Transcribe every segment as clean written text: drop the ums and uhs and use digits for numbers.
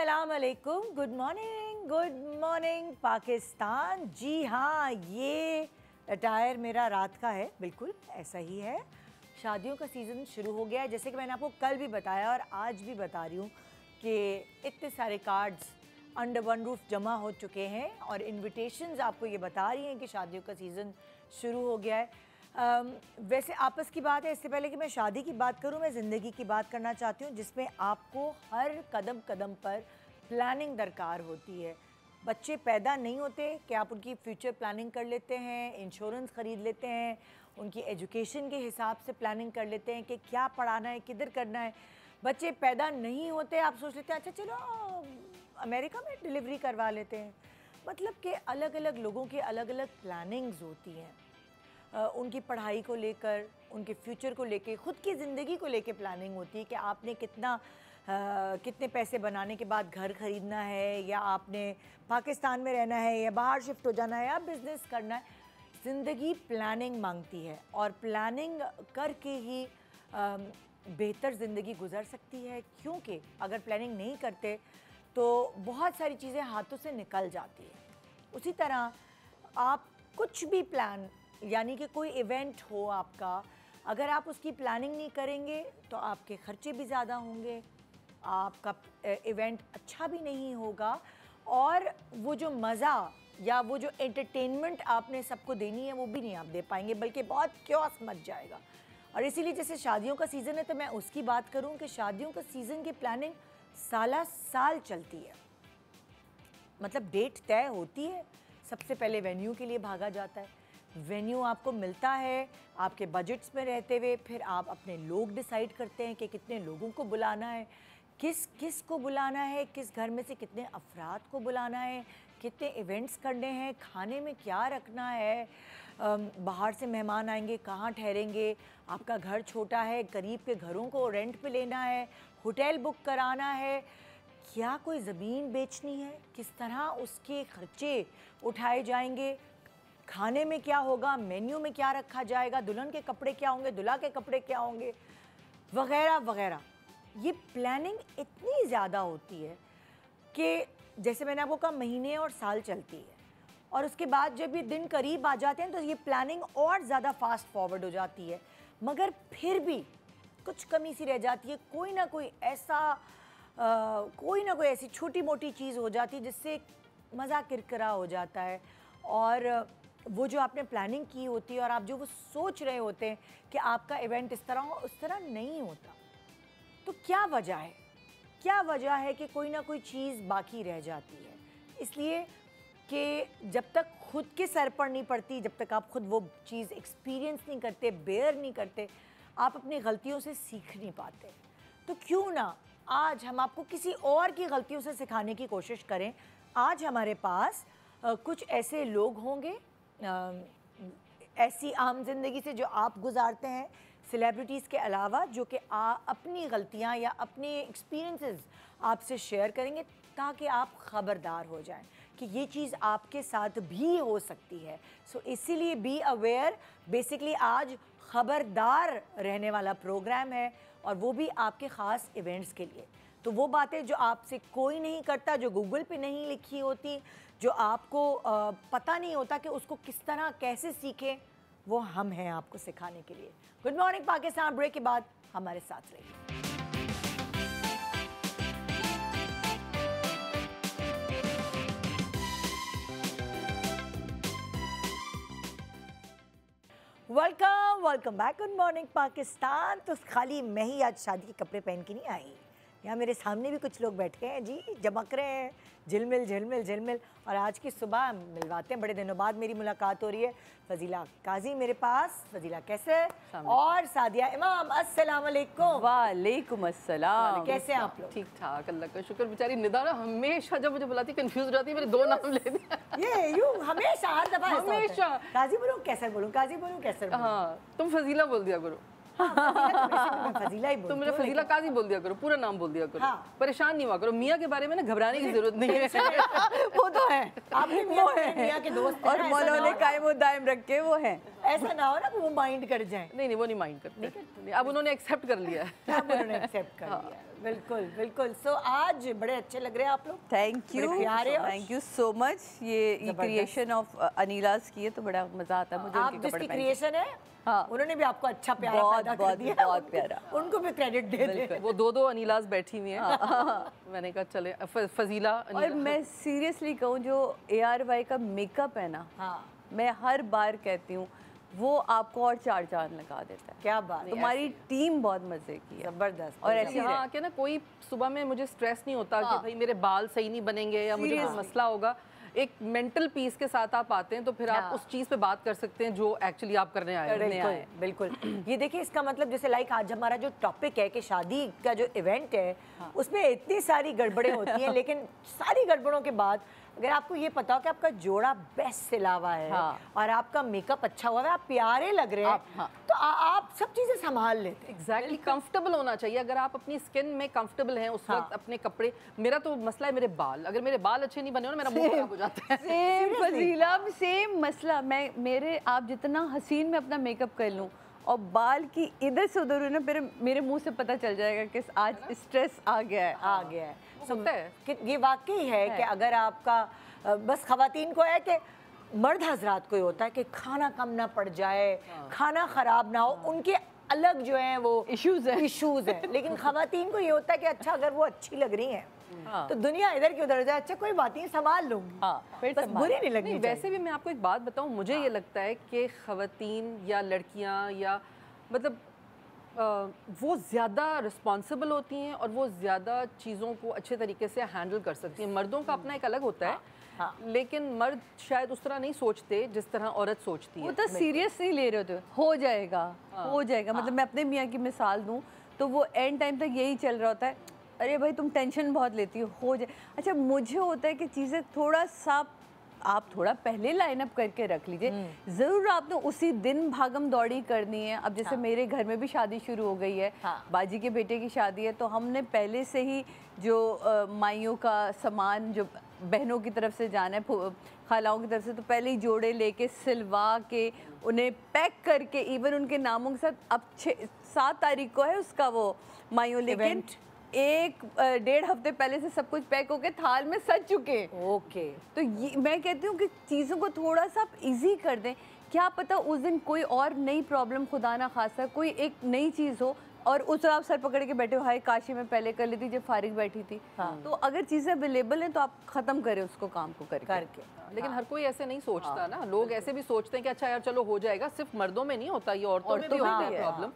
अस्सलाम वालेकुम, good morning Pakistan. जी हाँ, ये अटायर मेरा रात का है, बिल्कुल ऐसा ही है। शादियों का सीज़न शुरू हो गया है, जैसे कि मैंने आपको कल भी बताया और आज भी बता रही हूँ कि इतने सारे कार्ड्स अंडर वन रूफ जमा हो चुके हैं और इनविटेशंस आपको ये बता रही हैं कि शादियों का सीज़न शुरू हो गया है। वैसे आपस की बात है, इससे पहले कि मैं शादी की बात करूं, मैं ज़िंदगी की बात करना चाहती हूं, जिसमें आपको हर कदम कदम पर प्लानिंग दरकार होती है। बच्चे पैदा नहीं होते कि आप उनकी फ्यूचर प्लानिंग कर लेते हैं, इंश्योरेंस ख़रीद लेते हैं, उनकी एजुकेशन के हिसाब से प्लानिंग कर लेते हैं कि क्या पढ़ाना है, किधर करना है। बच्चे पैदा नहीं होते, आप सोच लेते हैं अच्छा चलो अमेरिका में डिलीवरी करवा लेते हैं। मतलब कि अलग अलग लोगों की अलग अलग प्लानिंग्स होती हैं, उनकी पढ़ाई को लेकर, उनके फ्यूचर को लेकर, ख़ुद की ज़िंदगी को लेकर प्लानिंग होती है कि आपने कितने पैसे बनाने के बाद घर ख़रीदना है, या आपने पाकिस्तान में रहना है, या बाहर शिफ्ट हो जाना है, या बिज़नेस करना है। ज़िंदगी प्लानिंग मांगती है और प्लानिंग करके ही बेहतर ज़िंदगी गुजर सकती है, क्योंकि अगर प्लानिंग नहीं करते तो बहुत सारी चीज़ें हाथों से निकल जाती है। उसी तरह आप कुछ भी प्लान, यानी कि कोई इवेंट हो आपका, अगर आप उसकी प्लानिंग नहीं करेंगे तो आपके ख़र्चे भी ज़्यादा होंगे, आपका इवेंट अच्छा भी नहीं होगा, और वो जो मज़ा या वो जो एंटरटेनमेंट आपने सबको देनी है वो भी नहीं आप दे पाएंगे, बल्कि बहुत क्योस मच जाएगा। और इसीलिए जैसे शादियों का सीज़न है तो मैं उसकी बात करूं कि शादियों का सीज़न की प्लानिंग साला साल चलती है। मतलब डेट तय होती है, सबसे पहले वेन्यू के लिए भागा जाता है, वेन्यू आपको मिलता है आपके बजट्स में रहते हुए, फिर आप अपने लोग डिसाइड करते हैं कि कितने लोगों को बुलाना है, किस को बुलाना है, किस घर में से कितने अफराद को बुलाना है, कितने इवेंट्स करने हैं, खाने में क्या रखना है, बाहर से मेहमान आएंगे कहाँ ठहरेंगे, आपका घर छोटा है, करीब के घरों को रेंट पे लेना है, होटल बुक कराना है, क्या कोई ज़मीन बेचनी है, किस तरह उसके खर्चे उठाए जाएंगे, खाने में क्या होगा, मेन्यू में क्या रखा जाएगा, दुल्हन के कपड़े क्या होंगे, दूल्हा के कपड़े क्या होंगे, वगैरह वगैरह। ये प्लानिंग इतनी ज़्यादा होती है कि जैसे मैंने आपको कहा महीने और साल चलती है, और उसके बाद जब ये दिन करीब आ जाते हैं तो ये प्लानिंग और ज़्यादा फास्ट फॉरवर्ड हो जाती है, मगर फिर भी कुछ कमी सी रह जाती है। कोई ना कोई ऐसी छोटी मोटी चीज़ हो जाती है जिससे मज़ा किरकिरा हो जाता है, और वो जो आपने प्लानिंग की होती है और आप जो वो सोच रहे होते हैं कि आपका इवेंट इस तरह हो, उस तरह नहीं होता। तो क्या वजह है कि कोई ना कोई चीज़ बाकी रह जाती है? इसलिए कि जब तक खुद के सर पर नहीं पड़ती, जब तक आप खुद वो चीज़ एक्सपीरियंस नहीं करते, बेयर नहीं करते, आप अपनी गलतियों से सीख नहीं पाते। तो क्यों ना आज हम आपको किसी और की गलतियों से सिखाने की कोशिश करें। आज हमारे पास कुछ ऐसे लोग होंगे, ऐसी आम जिंदगी से जो आप गुजारते हैं, सेलिब्रिटीज़ के अलावा, जो कि अपनी गलतियां या अपने एक्सपीरियंसेस आपसे शेयर करेंगे, ताकि आप ख़बरदार हो जाएं कि ये चीज़ आपके साथ भी हो सकती है। सो इसीलिए बी अवेयर, बेसिकली आज ख़बरदार रहने वाला प्रोग्राम है, और वो भी आपके ख़ास इवेंट्स के लिए। तो वो बातें जो आपसे कोई नहीं करता, जो गूगल पे नहीं लिखी होती, जो आपको पता नहीं होता कि उसको किस तरह कैसे सीखें, वो हम हैं आपको सिखाने के लिए। गुड मॉर्निंग पाकिस्तान, ब्रेक के बाद हमारे साथ रहिए। Welcome back. Good morning Pakistan. तो खाली मैं ही आज शादी के कपड़े पहन के नहीं आई, यहाँ मेरे सामने भी कुछ लोग बैठे हैं जी, चमक रहे हैं, झिलमिल। और आज की सुबह मिलवाते हैं, बड़े दिनों बाद मेरी मुलाकात हो रही है। फजीला काजी मेरे पास। फजीला कैसे? और सादिया इमाम। अस्सलाम वालेकुम। वालेकुम अस्सलाम। कैसे हैं आप लोग? ठीक ठाक, अल्लाह का शुक्र। बेचारी निदा ना हमेशा जब मुझे बुलाती कंफ्यूज हो जाती है, मेरे दो नाम ले दिया। ये यूं हमेशा हर दफा हमेशा काजी बोलूं कैसर बोलूं, काजी बोलूं कैसर बोलूं। हाँ, तुम फजीला बोल दिया करो। फजीला ही तुम मेरा फजीला काजी बोल दिया करो, पूरा नाम बोल दिया करो। हाँ। परेशान नहीं हुआ करो, मियाँ के बारे में ना घबराने की जरूरत नहीं है। वो तो है, आपने मियाँ के दोस्त और मौला ने कायम दायम रख के वो हैं। ऐसा ना हो ना कि वो माइंड कर जाए। नहीं वो नहीं माइंड करते, नहीं, अब उन्होंने एक्सेप्ट कर लिया है। अब उन्होंने एक्सेप्ट कर लिया है। बिल्कुल बिल्कुल। सो आज बड़े अच्छे लग रहे हैं आप लोग। थैंक यू, बड़े प्यारे और थैंक यू सो मच। ये क्रिएशन ऑफ अनिलास की है तो बड़ा मजा आता है मुझे आप उनके कपड़े जिसकी पहन के। क्रिएशन है, हाँ। उन्होंने भी आपको अच्छा प्यारा बहुत, पैदा कर बहुत, दिया, बहुत प्यारा। उनको भी क्रेडिट दे दे। वो दो अनिलास बैठी हुई हैं। मैंने कहा चले फजीला और मैं सीरियसली कहूँ जो ARY का मेकअप है ना, हाँ मैं हर बार कहती हूँ वो आपको और 4 चांद लगा देता है। क्या बात, तुम्हारी टीम बहुत मजे की है, जबरदस्त। और ऐसी यहाँ आके ना कोई सुबह में मुझे स्ट्रेस नहीं होता कि भाई मेरे बाल सही नहीं बनेंगे या मुझे कोई मसला होगा। एक मेंटल पीस के साथ आप आते हैं तो फिर आप उस चीज़ पे बात कर सकते हैं जो एक्चुअली आप करने आए हैं। बिल्कुल। ये देखिए इसका मतलब जैसे लाइक आज हमारा जो टॉपिक है कि शादी का जो इवेंट है उसमें इतनी सारी गड़बड़ें होती हैं, लेकिन सारी गड़बड़ों के बाद अगर आपको ये पता हो कि आपका जोड़ा बेस्ट सिला हुआ है और आपका मेकअप अच्छा हुआ है, आप प्यारे लग रहे हैं, तो आप सब चीजें संभाल लेते हैं। एग्जैक्टली कंफर्टेबल होना चाहिए। अगर आप अपनी स्किन में कंफर्टेबल हैं उस वक्त अपने कपड़े, मेरा तो मसला है मेरे बाल, अगर मेरे बाल अच्छे नहीं बने हो ना मेरा मुंह खराब हो जाता है। सेम फजीला, सेम मसला। आप जितना हसीन में अपना मेकअप कर लूँ और बाल की इधर से उधर ना मेरे मुंह से पता चल जाएगा कि आज स्ट्रेस आ गया है। सुनते हैं कि ये वाकई है कि अगर आपका बस खवातीन को है कि मर्द हजरात को ही होता है कि खाना कम ना पड़ जाए, खाना खराब ना हो, उनके अलग जो है वो इश्यूज हैं। लेकिन खवातीन को ये होता है कि अच्छा अगर वो अच्छी लग रही हैं तो दुनिया इधर की उधर जाए, अच्छा कोई बात नहीं संभाल लूंगी, बस बुरी नहीं लगनी। वैसे भी मैं आपको एक बात बताऊं, मुझे ये लगता है कि खवातीन या लड़कियां या मतलब वो ज़्यादा रिस्पॉन्सिबल होती हैं और वो ज़्यादा चीज़ों को अच्छे तरीके से हैंडल कर सकती हैं। मर्दों का अपना एक अलग होता है, लेकिन मर्द शायद उस तरह नहीं सोचते जिस तरह औरत सोचती है। वो तो सीरियस नहीं ले रहे होते, हो जाएगा। मतलब मैं अपने मियाँ की मिसाल दूँ तो वो एंड टाइम तक यही चल रहा होता है, अरे भाई तुम टेंशन बहुत लेती हो जाए। अच्छा मुझे होता है कि चीज़ें थोड़ा सा आप थोड़ा पहले लाइन अप करके रख लीजिए। ज़रूर आपने उसी दिन भागम दौड़ी करनी है। अब जैसे मेरे घर में भी शादी शुरू हो गई है, बाजी के बेटे की शादी है, तो हमने पहले से ही जो माइयों का सामान जो बहनों की तरफ से जाना है, खालाओं की तरफ से, तो पहले ही जोड़े लेके सिलवा के उन्हें पैक करके, इवन उनके नामों के साथ। अब 7 तारीख को है उसका वो माइयों, लेकिन 1-1.5 हफ्ते पहले से सब कुछ पैक होके थाल में सज चुके। ओके। तो ये मैं कहती हूँ कि चीज़ों को थोड़ा सा आप इजी कर दें। क्या पता उस दिन कोई और नई प्रॉब्लम, खुदा ना खासा कोई एक नई चीज़ हो और उस आप सर पकड़ के बैठे हो, हाय काशी में पहले कर लेती जब फारिग बैठी थी। तो अगर चीज़ें अवेलेबल हैं तो आप ख़त्म करें उसको, काम को करके। लेकिन हर कोई ऐसे नहीं सोचता ना, लोग ऐसे भी सोचते हैं कि अच्छा यार चलो हो जाएगा। सिर्फ मर्दों में नहीं होता, ये औरतों में भी होता है प्रॉब्लम।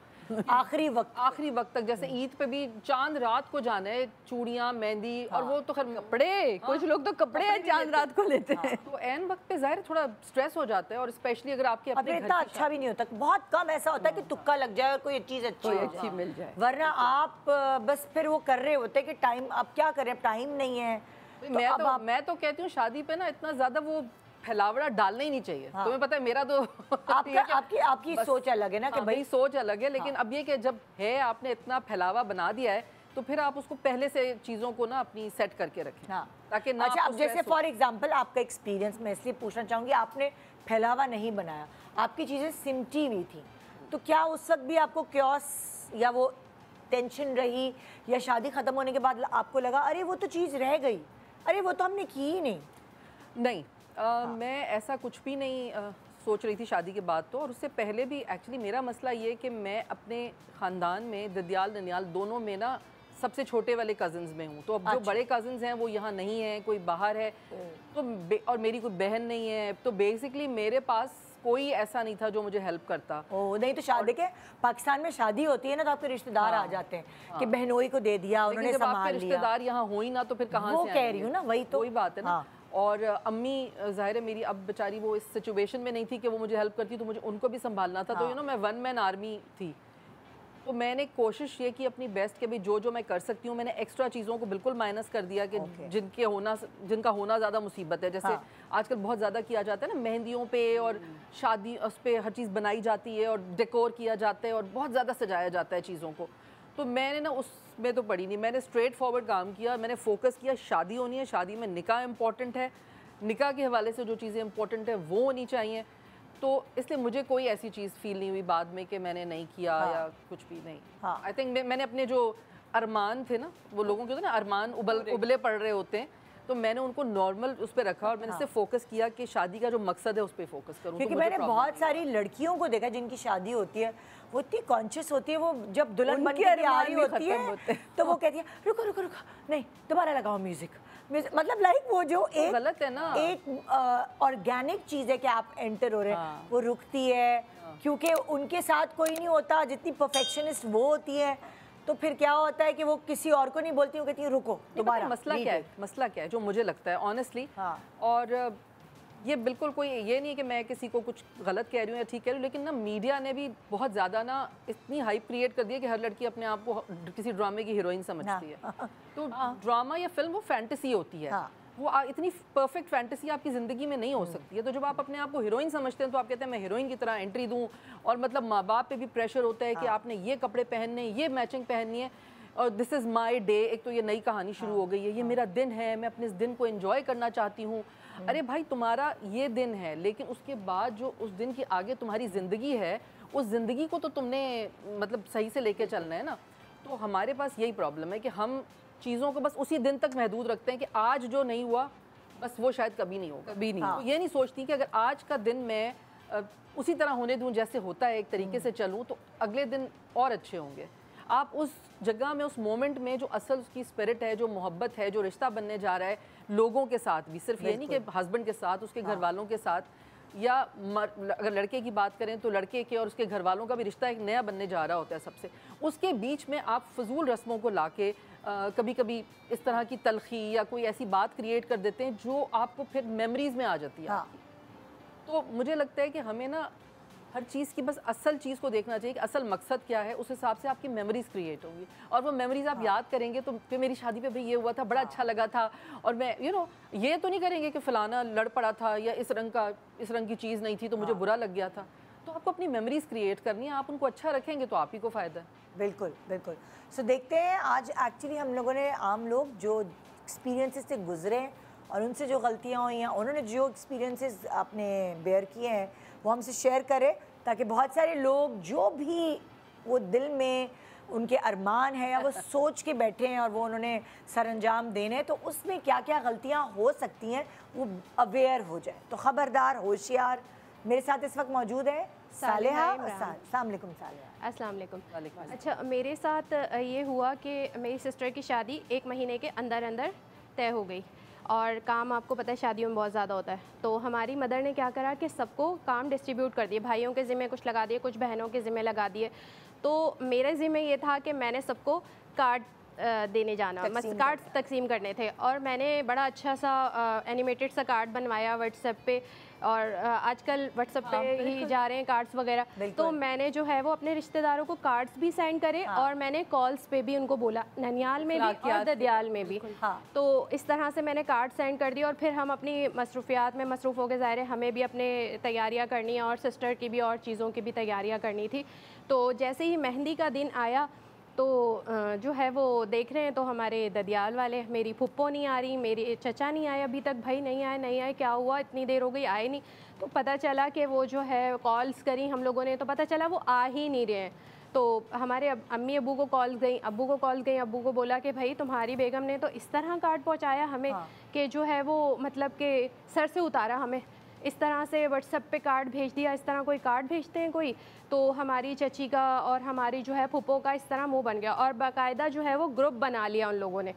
आखिरी वक्त तक, जैसे ईद पे भी चांद रात को जाना है, चूड़ियां, मेहंदी, और वो तो खैर कपड़े, कुछ लोग तो कपड़े चांद रात को लेते हैं। तो एन वक्त पे जाहिर थोड़ा स्ट्रेस हो जाता है, और स्पेशली अगर आपके अपने घर इतना अच्छा भी नहीं होता, बहुत कम ऐसा होता है कि तुक्का लग जाए और कोई चीज़ अच्छी मिल जाए, वरना आप बस फिर वो कर रहे होते कि टाइम, अब क्या करें, टाइम नहीं है। मैं तो कहती हूँ शादी पे ना इतना ज्यादा वो फैलावड़ा डालना ही नहीं चाहिए। तुम्हें पता है मेरा तो आपकी सोच अलग है ना कि भाई सोच अलग है, लेकिन अब ये कि जब है आपने इतना फैलावा बना दिया है तो फिर आप उसको पहले से चीज़ों को ना अपनी सेट करके रखें, ताकि ना। अच्छा, अब जैसे फॉर एग्जांपल आपका एक्सपीरियंस मैं इसलिए पूछना चाहूँगी, आपने फैलावा नहीं बनाया, आपकी चीज़ें सिमटी हुई थी, तो क्या उस वक्त भी आपको क्योस या वो टेंशन रही, या शादी ख़त्म होने के बाद आपको लगा अरे वो तो चीज़ रह गई, अरे वो तो हमने की ही नहीं? मैं ऐसा कुछ भी नहीं सोच रही थी शादी के बाद तो, और उससे पहले भी एक्चुअली मेरा मसला ये कि मैं अपने ख़ानदान में ददियाल ननियाल दोनों में ना सबसे छोटे वाले कज़न्स में हूँ। तो अब जो बड़े कज़न्स हैं वो यहाँ नहीं हैं, कोई बाहर है, तो और मेरी कोई बहन नहीं है, तो बेसिकली मेरे पास कोई ऐसा नहीं था जो मुझे हेल्प करता। नहीं तो शादी के पाकिस्तान में शादी होती है ना तो आपके रिश्तेदार आ जाते हैं कि बहनोई को दे दिया, उन्होंने संभाल लिया। रिश्तेदार यहाँ हो ही ना तो फिर कहाँ से? वो कह रही हूँ ना, वही तो वही बात है ना। और अम्मी ज़ाहिर है मेरी अब बेचारी वो इस सिचुएशन में नहीं थी कि वो मुझे हेल्प करती, तो मुझे उनको भी संभालना था। तो मैं 1 मैन आर्मी थी, तो मैंने कोशिश ये की अपनी बेस्ट के भी जो मैं कर सकती हूँ। मैंने एक्स्ट्रा चीज़ों को बिल्कुल माइनस कर दिया कि जिनका होना ज़्यादा मुसीबत है। जैसे आजकल बहुत ज़्यादा किया जाता है ना, मेहंदियों पे और शादी उस पर हर चीज़ बनाई जाती है और डेकोर किया जाता है और बहुत ज़्यादा सजाया जाता है चीज़ों को। तो मैंने ना उसमें तो पड़ी नहीं, मैंने स्ट्रेट फॉरवर्ड काम किया, मैंने फोकस किया शादी होनी है, शादी में निकाह इम्पॉर्टेंट है, निकाह के हवाले से जो चीज़ें इंपॉर्टेंट है वो होनी चाहिए। तो इसलिए मुझे कोई ऐसी चीज़ फील नहीं हुई बाद में कि मैंने नहीं किया या कुछ भी नहीं। आई थिंक मैंने अपने जो अरमान थे ना, वो लोगों के होते हैं ना अरमान उबले पड़ रहे होते हैं, तो मैंने उनको नॉर्मल उस पर रखा और मैंने सिर्फ फोकस किया कि शादी का जो मकसद है उस पर फोकस करूँ। क्योंकि मैंने बहुत सारी लड़कियों को देखा जिनकी शादी होती है, वो इतनी कॉन्शियस होती है, वो जब दुल्हन बन के आ रही होती है तो वो कहती है रुको रुको रुको, नहीं दोबारा लगाओ म्यूजिक। मतलब लाइक वो जो एक गलत है ना, एक ऑर्गेनिक चीज़ है कि आप एंटर हो रहे हैं, वो रुकती है क्योंकि उनके साथ कोई नहीं होता, जितनी परफेक्शनिस्ट वो होती है, तो फिर क्या होता है कि वो किसी और को नहीं बोलती, वो कहती है रुको दोबारा। मसला क्या है जो मुझे लगता है ऑनेस्टली, और ये बिल्कुल कोई ये नहीं है कि मैं किसी को कुछ गलत कह रही हूँ या ठीक कह रही हूँ, लेकिन ना मीडिया ने भी बहुत ज़्यादा ना इतनी हाइप क्रिएट कर दी है कि हर लड़की अपने आप को किसी ड्रामे की हीरोइन समझती है। तो ड्रामा या फिल्म वो फैंटेसी होती है, वो इतनी परफेक्ट फैंटेसी आपकी ज़िंदगी में नहीं हो सकती है। तो जब आप अपने आप को हीरोइन समझते हैं तो आप कहते हैं मैं हीरोइन की तरह एंट्री दूँ, और मतलब माँ बाप पे भी प्रेशर होता है कि आपने ये कपड़े पहनने, ये मैचिंग पहननी है, और दिस इज़ माई डे। एक तो ये नई कहानी शुरू हो गई है, ये मेरा दिन है, मैं अपने इस दिन को एंजॉय करना चाहती हूँ। अरे भाई तुम्हारा ये दिन है, लेकिन उसके बाद जो उस दिन की आगे तुम्हारी ज़िंदगी है, उस ज़िंदगी को तो तुमने मतलब सही से लेके चलना है ना। तो हमारे पास यही प्रॉब्लम है कि हम चीज़ों को बस उसी दिन तक महदूद रखते हैं कि आज जो नहीं हुआ बस वो शायद कभी नहीं होगा, कभी नहीं। तो ये नहीं सोचती कि अगर आज का दिन मैं उसी तरह होने दूँ जैसे होता है, एक तरीके से चलूँ, तो अगले दिन और अच्छे होंगे। आप उस जगह में, उस मोमेंट में जो असल उसकी स्पिरिट है, जो मोहब्बत है, जो रिश्ता बनने जा रहा है लोगों के साथ भी, सिर्फ ये नहीं कि हस्बैंड के साथ, उसके घर वालों के साथ, या अगर लड़के की बात करें तो लड़के के और उसके घर वालों का भी रिश्ता एक नया बनने जा रहा होता है सबसे, उसके बीच में आप फजूल रस्मों को लाके कभी कभी इस तरह की तलखी या कोई ऐसी बात क्रिएट कर देते हैं जो आपको फिर मेमोरीज में आ जाती है। तो मुझे लगता है कि हमें ना हर चीज़ की बस असल चीज़ को देखना चाहिए कि असल मकसद क्या है, उस हिसाब से आपकी मेमोरीज क्रिएट होंगी, और वो मेमोरीज आप याद करेंगे तो फिर मेरी शादी पे भाई ये हुआ था, बड़ा अच्छा लगा था, और मैं ये तो नहीं करेंगे कि फ़लाना लड़ पड़ा था या इस रंग की चीज़ नहीं थी तो मुझे बुरा लग गया था। तो आपको अपनी मेमोरीज क्रिएट करनी है, आप उनको अच्छा रखेंगे तो आप ही को फ़ायदा है। बिल्कुल बिल्कुल। सो देखते हैं आज एक्चुअली हम लोगों ने, आम लोग जो एक्सपीरियंसेस से गुजरे और उनसे जो गलतियाँ हुई हैं, उन्होंने जो एक्सपीरियंसेस अपने बेयर किए हैं वो हमसे शेयर करें, ताकि बहुत सारे लोग जो भी वो दिल में उनके अरमान है या वो सोच के बैठे हैं और वो उन्होंने सर अंजाम देने, तो उसमें क्या क्या गलतियाँ हो सकती हैं वो अवेयर हो जाए। तो ख़बरदार, होशियार। मेरे साथ इस वक्त मौजूद है सालेहा। अस्सलाम वालेकुम सालेहा। अस्सलाम वालेकुम। अच्छा, मेरे साथ ये हुआ कि मेरी सिस्टर की शादी 1 महीने के अंदर अंदर तय हो गई, और काम आपको पता है शादियों में बहुत ज़्यादा होता है। तो हमारी मदर ने क्या करा कि सबको काम डिस्ट्रीब्यूट कर दिए, भाइयों के ज़िम्मे कुछ लगा दिए, कुछ बहनों के ज़िम्मे लगा दिए। तो मेरे ज़िम्मे ये था कि मैंने सबको कार्ड देने जाना, कार्ड तकसीम करने थे, और मैंने बड़ा अच्छा सा एनिमेटेड सा कार्ड बनवाया व्हाट्सएप पे, और आजकल व्हाट्सएप पे ही जा रहे हैं कार्ड्स वगैरह। तो मैंने जो है वो अपने रिश्तेदारों को कार्ड्स भी सेंड करे, और मैंने कॉल्स पे भी उनको बोला, ननियाल में भी और ददियाल में भी। तो इस तरह से मैंने कार्ड सेंड कर दिए, और फिर हम अपनी मसरूफियात में मसरूफ़ हो गए। ज़ाहिर है हमें भी अपने तैयारियाँ करनी है, और सिस्टर की भी और चीज़ों की भी तैयारियाँ करनी थी। तो जैसे ही मेहंदी का दिन आया तो जो है वो देख रहे हैं तो हमारे ददियाल वाले, मेरी फुप्पो नहीं आ रही, मेरे चचा नहीं आए अभी तक, भाई नहीं आए, क्या हुआ, इतनी देर हो गई आए नहीं। तो पता चला कि वो जो है कॉल्स करी हम लोगों ने, तो पता चला वो आ ही नहीं रहे हैं। तो हमारे अम्मी अब्बू को कॉल गई, अब्बू को बोला कि भाई तुम्हारी बेगम ने तो इस तरह कार्ड पहुँचाया हमें कि जो है वो मतलब कि सर से उतारा हमें, इस तरह से व्हाट्सएप पे कार्ड भेज दिया, इस तरह कोई कार्ड भेजते हैं कोई। तो हमारी चची का और हमारी जो है फुप्पो का इस तरह मुंह बन गया, और बाकायदा जो है वो ग्रुप बना लिया उन लोगों ने,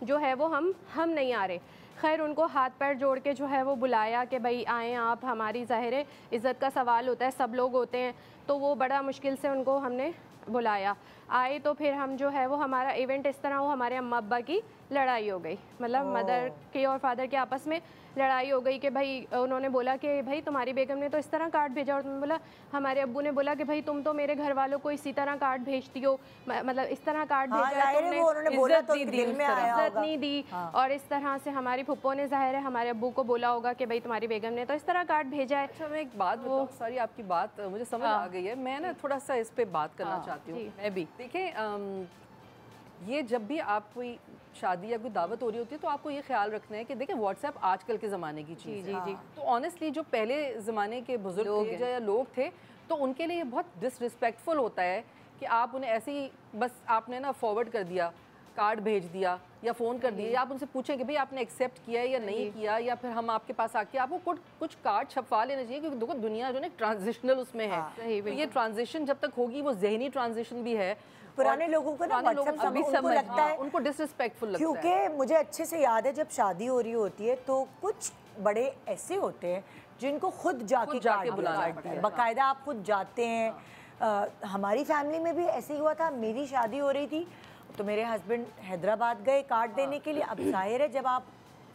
जो है वो हम नहीं आ रहे। खैर उनको हाथ पैर जोड़ के जो है वो बुलाया कि भाई आएँ आप, हमारी ज़ाहिर है इज़्ज़त का सवाल होता है, सब लोग होते हैं। तो वो बड़ा मुश्किल से उनको हमने बुलाया, आए। तो फिर हम जो है वो हमारा इवेंट इस तरह, वो हमारे अम्मा अब्बा की लड़ाई हो गई, मतलब मदर की और फादर के आपस में लड़ाई हो गई कि भाई उन्होंने बोला कि भाई तुम्हारी बेगम ने तो इस तरह कार्ड भेजा, और तुमने बोला, हमारे अब्बू ने बोला कि भाई तुम तो मेरे घर वालों को इसी तरह कार्ड भेजती हो, मतलब इस तरह कार्ड भेजा है तुमने, इज्जत नहीं दी। और इस तरह से हमारी फुप्पो ने ज़ाहिर है हमारे अब्बू को बोला होगा कि भाई तुम्हारी बेगम ने तो इस तरह कार्ड भेजा है। अच्छा, मैं एक बात बताऊं, सारी आपकी बात मुझे समझ आ गई है, मैं ना थोड़ा सा इस पे बात करना चाहती हूँ। मैं भी देखिए, ये जब भी आप कोई शादी या कोई दावत हो रही होती है तो आपको ये ख्याल रखना है कि देखिए व्हाट्सएप आजकल के ज़माने की चीज़ है। जी। तो ऑनेस्टली जो पहले ज़माने के बुजुर्ग थे या लोग थे तो उनके लिए ये बहुत डिसरिस्पेक्टफुल होता है कि आप उन्हें ऐसे ही बस आपने ना फॉरवर्ड कर दिया, कार्ड भेज दिया या फ़ोन कर दिया, या आप उनसे पूछें कि भाई आपने एक्सेप्ट किया है या नहीं किया, या फिर हम आपके पास आके आपको कुछ कार्ड छपवा लेना चाहिए, क्योंकि देखो दुनिया जो है ट्रांजिशनल उसमें है। तो ये ट्रांजिशन जब तक होगी वो जहनी ट्रांजिशन भी है। पुराने लोगों को ना व्हाट्सएप उनको लगता है, उनको डिसरिस्पेक्टफुल लगता है। क्योंकि मुझे अच्छे से याद है जब शादी हो रही होती है तो कुछ बड़े ऐसे होते हैं जिनको खुद जाके बुलाना पड़ता है, बाकायदा आप खुद जाते हैं। हमारी फैमिली में भी ऐसे ही हुआ था। मेरी शादी हो रही थी तो मेरे हस्बैंड हैदराबाद गए कार्ड देने के लिए। अब जाहिर है जब आप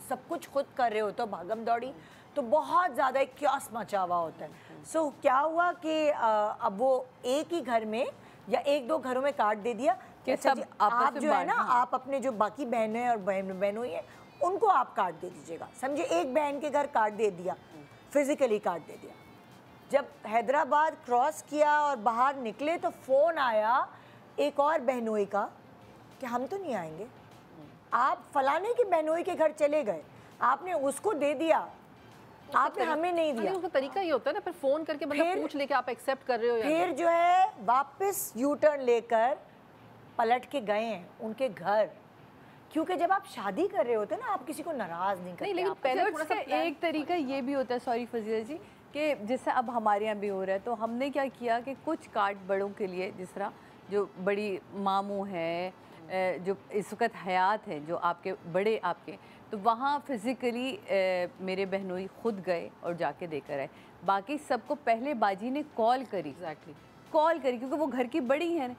सब कुछ खुद कर रहे हो तो भागम दौड़ी तो बहुत ज़्यादा एक क्यास मचा हुआ होता है। सो क्या हुआ कि अब वो एक ही घर में या एक दो घरों में कार्ड दे दिया कि अच्छा सब आप जो है ना आप अपने जो बाकी बहनें और बहनों हैं उनको आप कार्ड दे दीजिएगा। समझे, एक बहन के घर कार्ड दे दिया, फिजिकली कार्ड दे दिया। जब हैदराबाद क्रॉस किया और बाहर निकले तो फ़ोन आया एक और बहनोई का कि हम तो नहीं आएंगे, आप फलाने की बहनोई के घर चले गए, आपने उसको दे दिया, आपने हमें नहीं दिया। उसका तरीका ये होता है ना, फिर फोन करके मतलब पूछ ले कि आप एक्सेप्ट कर रहे हो या फिर जो है वापस यू टर्न लेकर पलट के गए हैं उनके घर, क्योंकि जब आप शादी कर रहे होते हैं ना आप किसी को नाराज नहीं करते। लेकिन पहले थोड़ा सा एक तरीका ये भी होता है, सॉरी फजीला जी, कि जैसे अब हमारे यहाँ भी हो रहा है तो हमने क्या किया कि कुछ कार्ड बड़ों के लिए, जिस तरह जो बड़ी मामू है जो इस वक्त हयात है, जो आपके बड़े आपके, तो वहाँ फिज़िकली मेरे बहनोई खुद गए और जाके देकर आए। बाकी सबको पहले बाजी ने कॉल करी, कॉल करी, क्योंकि वो घर की बड़ी हैं।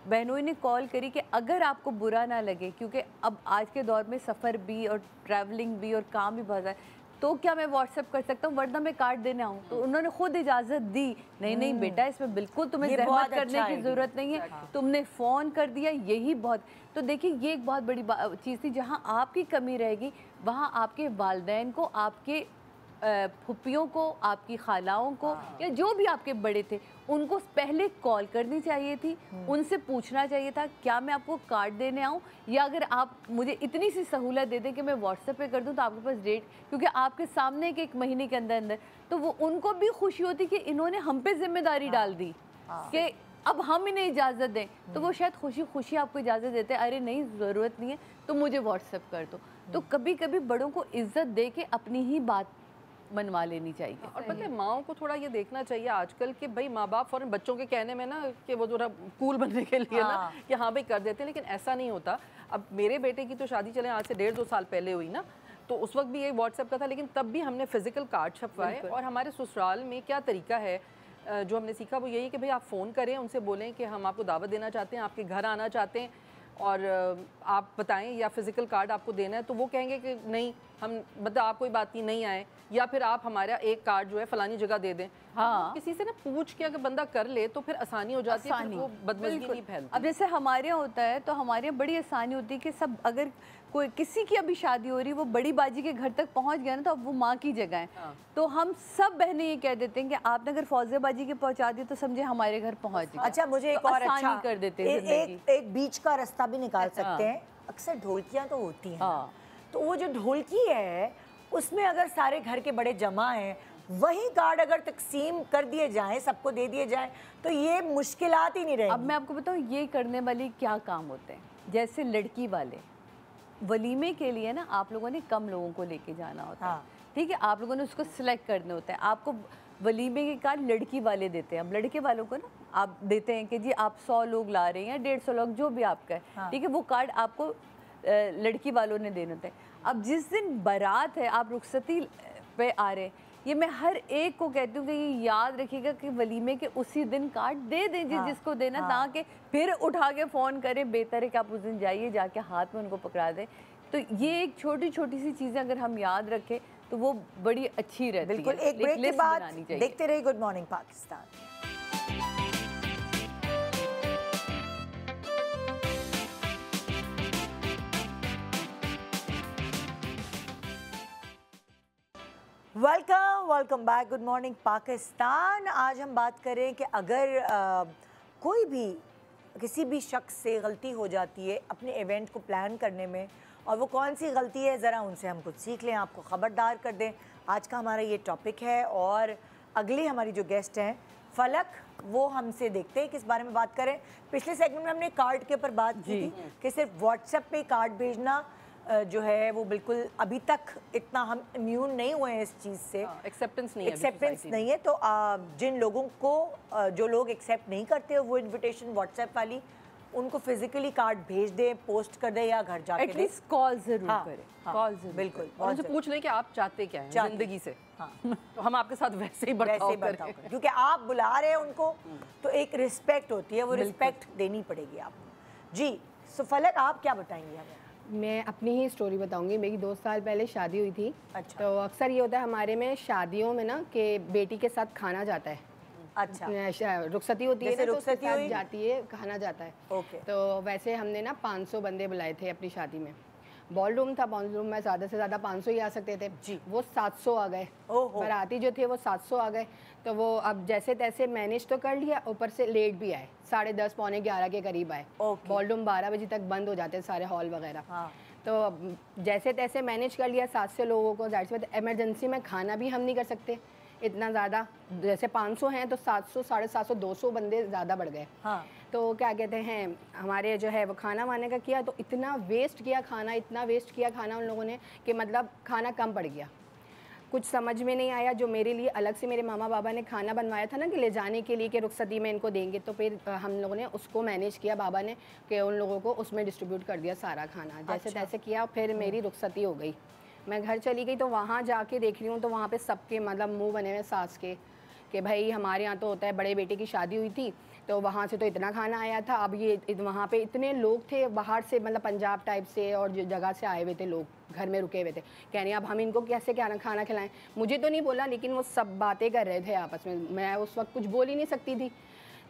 बहनोई ने कॉल करी कि अगर आपको बुरा ना लगे, क्योंकि अब आज के दौर में सफ़र भी और ट्रैवलिंग भी और काम भी बहुत है, तो क्या मैं व्हाट्सएप कर सकता हूँ, वरना मैं कार्ड देने आऊँ? तो उन्होंने खुद इजाज़त दी, नहीं बेटा इसमें बिल्कुल तुम्हें ज़हमत करने की ज़रूरत नहीं है, तुमने फ़ोन कर दिया, यही बहुत। तो देखिए ये एक बहुत बड़ी चीज़ थी। जहाँ आपकी कमी रहेगी वहाँ आपके वालिदैन को, आपके फुप्पियों को, आपकी खालाओं को या जो भी आपके बड़े थे उनको पहले कॉल करनी चाहिए थी, उनसे पूछना चाहिए था क्या मैं आपको कार्ड देने आऊँ, या अगर आप मुझे इतनी सी सहूलत दे दें कि मैं व्हाट्सएप पे कर दूँ तो आपके पास डेट, क्योंकि आपके सामने के एक महीने के अंदर अंदर, तो वो उनको भी खुशी होती कि इन्होंने हम पे जिम्मेदारी डाल दी कि अब हम इन्हें इजाज़त दें, तो वो शायद खुशी खुशी आपको इजाज़त देते हैं, अरे नहीं ज़रूरत नहीं है तो मुझे व्हाट्सएप कर दो। तो कभी कभी बड़ों को इज्जत दे के अपनी ही बात मनवा लेनी चाहिए। और पता है माओं को थोड़ा ये देखना चाहिए आजकल कि भाई माँ बाप फौरन बच्चों के कहने में ना कि वो थोड़ा कूल बनने के लिए ना कि हाँ भाई कर देते हैं, लेकिन ऐसा नहीं होता। अब मेरे बेटे की तो शादी चले आज से 1.5-2 साल पहले हुई ना, तो उस वक्त भी ये व्हाट्सएप का था, लेकिन तब भी हमने फिजिकल कार्ड छपवाए। और हमारे ससुराल में क्या तरीका है जो हमने सीखा वो यही कि भाई आप फ़ोन करें, उनसे बोलें कि हम आपको दावत देना चाहते हैं, आपके घर आना चाहते हैं और आप बताएं या फिज़िकल कार्ड आपको देना है, तो वो कहेंगे कि नहीं हम मतलब आप कोई बात नहीं आए, या फिर आप हमारा एक कार्ड जो है फलानी जगह दे दें। हाँ, किसी से ना पूछ के अगर बंदा कर ले तो फिर आसानी हो जाती है, फिर वो बदमज़गी नहीं फैलती। अब जैसे हमारे यहाँ होता है तो हमारे यहाँ बड़ी आसानी होती है कि सब, अगर कोई किसी की अभी शादी हो रही वो बड़ी बाजी के घर तक पहुँच गया ना, तो अब वो माँ की जगह है। तो हम सब बहनें ये कह देते हैं कि आपने अगर फौजे बाजी के पहुँचा दिया तो समझे हमारे घर पहुँच गया। अच्छा मुझे एक और अच्छा कर देते हैं, एक बीच का रास्ता भी निकाल सकते हैं। अक्सर ढोलकियाँ तो होती हैं, तो वो जो ढोलकी है उसमें अगर सारे घर के बड़े जमा हैं, वही कार्ड अगर तकसीम कर दिए जाएं, सबको दे दिए जाएं, तो ये मुश्किलात ही नहीं रहेगी। अब मैं आपको बताऊं ये करने वाले क्या काम होते हैं। जैसे लड़की वाले वलीमे के लिए ना आप लोगों ने कम लोगों को लेके जाना होता है, ठीक है, आप लोगों ने उसको सिलेक्ट करने होता है। आपको वलीमे के कार्ड लड़की वाले देते हैं। अब लड़के वालों को ना आप देते हैं कि जी आप 100 लोग ला रहे हैं या 150 लोग जो भी आपका है, ठीक है, वो कार्ड आपको लड़की वालों ने देने होते हैं। अब जिस दिन बारात है, आप रुखसती पे आ रहे हैं, ये मैं हर एक को कहती हूँ कि ये याद रखिएगा कि वलीमे के उसी दिन कार्ड दे दें जिसको देना, ताकि फिर उठा के फ़ोन करें। बेहतर है कि आप उस दिन जाइए, जाके हाथ में उनको पकड़ा दें। तो ये एक छोटी छोटी सी चीज़ें अगर हम याद रखें तो वो बड़ी अच्छी रहती है। बिल्कुल, एक ब्रेक के बाद देखते रहिए good morning Pakistan. Welcome back, good morning Pakistan. आज हम बात करें कि अगर कोई भी किसी भी शख्स से गलती हो जाती है अपने इवेंट को प्लान करने में, और वो कौन सी गलती है ज़रा उनसे हम कुछ सीख लें, आपको ख़बरदार कर दें। आज का हमारा ये टॉपिक है। और अगली हमारी जो गेस्ट हैं फलक, वो हमसे देखते हैं किस बारे में बात करें। पिछले सेगमेंट में हमने कार्ड के ऊपर बात की थी कि सिर्फ व्हाट्सएप पे कार्ड भेजना जो है वो बिल्कुल अभी तक इतना हम इम्यून नहीं हुए हैं इस चीज़ से, एक्सेप्टेंस नहीं है, एक्सेप्टेंस नहीं है। तो जिन लोगों को जो लोग एक्सेप्ट नहीं करते वो इनविटेशन व्हाट्सएप वाली, उनको फिजिकली कार्ड भेज दें, पोस्ट कर दें या घर जाके एटलीस्ट कॉल जरूर करें, कॉल जरूर बिल्कुल। और उनसे पूछ लें कि आप चाहते क्या हैं जिंदगी से। तो हम आपके साथ वैसे ही बर्ताव करें, क्योंकि आप बुला रहे हैं उनको तो एक रिस्पेक्ट होती है, वो रिस्पेक्ट देनी पड़ेगी आपको। जी सो फलक, आप क्या बताएंगे हमें? मैं अपनी ही स्टोरी बताऊंगी। मेरी 2 साल पहले शादी हुई थी। अच्छा। तो अक्सर ये होता है हमारे में शादियों में ना कि बेटी के साथ खाना जाता है। अच्छा। रुखसती होती है ना, तो उसके रुखसती साथ जाती है, खाना जाता है। ओके। तो वैसे हमने ना 500 बंदे बुलाए थे अपनी शादी में। बॉल रूम था, बॉल रूम में ज़्यादा से ज़्यादा 500 ही आ सकते थे जी। वो 700 आ गए। बाराती जो थे वो 700 आ गए। तो वो अब जैसे तैसे मैनेज तो कर लिया, ऊपर से लेट भी आए, 10:30 पौने 11 के करीब आए। बॉल रूम 12 बजे तक बंद हो जाते हैं सारे हॉल वगैरह। हाँ। तो जैसे तैसे मैनेज कर लिया 700 लोगों को। जाहिर सी बात, इमरजेंसी में खाना भी हम नहीं कर सकते इतना ज़्यादा। जैसे 500 हैं तो 700, 750, 200 बंदे ज़्यादा बढ़ गए। हाँ। तो क्या कहते हैं, हमारे जो है वो खाना वाने का किया तो इतना वेस्ट किया खाना, इतना वेस्ट किया खाना उन लोगों ने कि मतलब खाना कम पड़ गया। कुछ समझ में नहीं आया। जो मेरे लिए अलग से मेरे मामा बाबा ने खाना बनवाया था ना कि ले जाने के लिए कि रुखसती में इनको देंगे, तो फिर हम लोगों ने उसको मैनेज किया, बाबा ने, कि उन लोगों को उसमें डिस्ट्रीब्यूट कर दिया सारा खाना। जैसे तैसे किया। फिर मेरी रुखसती हो गई, मैं घर चली गई। तो वहाँ जाके देख रही हूँ तो वहाँ पे सबके मतलब मुंह बने हुए सास के कि भाई हमारे यहाँ तो होता है, बड़े बेटे की शादी हुई थी तो वहाँ से तो इतना खाना आया था, अब ये वहाँ पे इतने लोग थे बाहर से, मतलब पंजाब टाइप से और जो जगह से आए हुए थे लोग, घर में रुके हुए थे। कह रहे हैं अब हम इनको कैसे क्या खाना खिलाएं। मुझे तो नहीं बोला, लेकिन वो सब बातें कर रहे थे आपस में। मैं उस वक्त कुछ बोल ही नहीं सकती थी।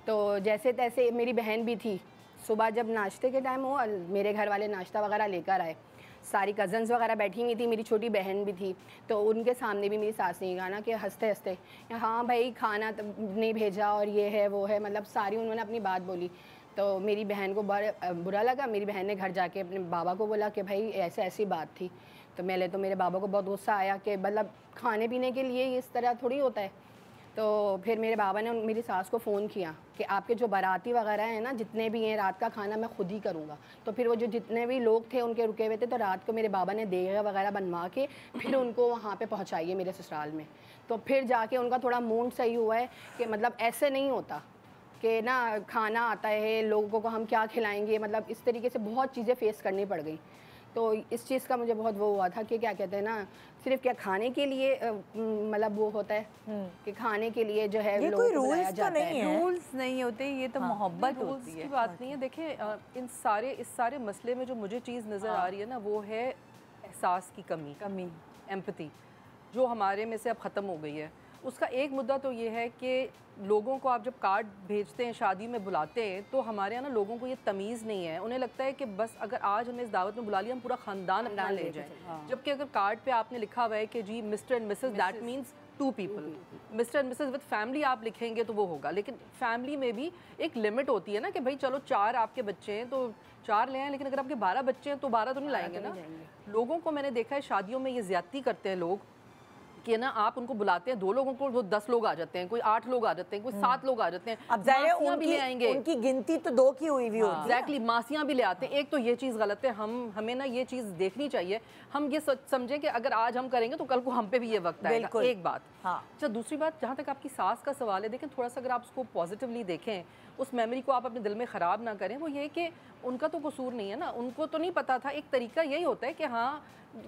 तो जैसे तैसे मेरी बहन भी थी। सुबह जब नाश्ते के टाइम हुआ, मेरे घर वाले नाश्ता वगैरह लेकर आए, सारी कज़न्स वगैरह बैठी हुई थी, मेरी छोटी बहन भी थी। तो उनके सामने भी मेरी सास ने कहा ना कि हंसते हंसते, हाँ भाई खाना तो नहीं भेजा और ये है वो है, मतलब सारी उन्होंने अपनी बात बोली। तो मेरी बहन को बड़ा बुरा लगा। मेरी बहन ने घर जाके अपने बाबा को बोला कि भाई ऐसे ऐसी बात थी। तो मेरे बाबा को बहुत गुस्सा आया कि मतलब खाने पीने के लिए इस तरह थोड़ी होता है। तो फिर मेरे बाबा ने मेरी सास को फ़ोन किया कि आपके जो बाराती वगैरह हैं ना, जितने भी हैं, रात का खाना मैं खुद ही करूँगा। तो फिर वो जो जितने भी लोग थे उनके रुके हुए थे, तो रात को मेरे बाबा ने देगा वगैरह बनवा के फिर उनको वहाँ पे पहुँचाइए मेरे ससुराल में। तो फिर जाके उनका थोड़ा मूड सही हुआ है कि मतलब ऐसे नहीं होता कि ना खाना आता है लोगों को हम क्या खिलाएँगे, मतलब इस तरीके से बहुत चीज़ें फ़ेस करनी पड़ गई। तो इस चीज़ का मुझे बहुत वो हुआ था कि क्या कहते हैं ना, सिर्फ क्या खाने के लिए मतलब वो होता है कि खाने के लिए जो है लोगों को बुलाया जाता है। रूल्स नहीं होते, ये तो मोहब्बत होती है। की बात नहीं है। देखें इस सारे मसले में जो मुझे चीज़ नज़र आ रही है ना, वो है एहसास की कमी, एम्पैथी, जो हमारे में से अब ख़त्म हो गई है। उसका एक मुद्दा तो ये है कि लोगों को आप जब कार्ड भेजते हैं, शादी में बुलाते हैं, तो हमारे यहाँ ना लोगों को ये तमीज़ नहीं है। उन्हें लगता है कि बस अगर आज हमें इस दावत में बुला लिया, हम पूरा ख़ानदान अपना ले जाएं। जबकि अगर कार्ड पे आपने लिखा हुआ है कि जी Mr and Mrs, that means 2 people. Mr and Mrs with family आप लिखेंगे तो वो होगा, लेकिन फैमिली में भी एक लिमिट होती है ना कि भाई चलो 4 आपके बच्चे हैं तो 4 ले आए, लेकिन अगर आपके 12 बच्चे हैं तो 12 तो नहीं लाएंगे ना। लोगों को मैंने देखा है शादियों में ये ज़्यादती करते हैं लोग कि ना आप उनको बुलाते हैं 2 लोगों को, वो 10 लोग आ जाते हैं, कोई 8 लोग आ जाते हैं, कोई 7 लोग आ जाते हैं। अब मासियां भी ले आएंगे, उनकी गिनती तो 2 की हुई होती है। एग्जैक्टली, मासियां भी ले आते हैं। एक तो ये चीज़ गलत है। हमें ना ये चीज़ देखनी चाहिए। हम ये समझें कि अगर आज हम करेंगे तो कल को हम पे भी ये वक्त आएगा। एक बात। अच्छा, दूसरी बात, जहाँ तक आपकी सास का सवाल है, देखें थोड़ा सा अगर आप उसको पॉजिटिवली देखें, उस मेमोरी को आप अपने दिल में ख़राब ना करें। वो ये कि उनका तो कसूर नहीं है ना, उनको तो नहीं पता था। एक तरीका यही होता है कि हाँ,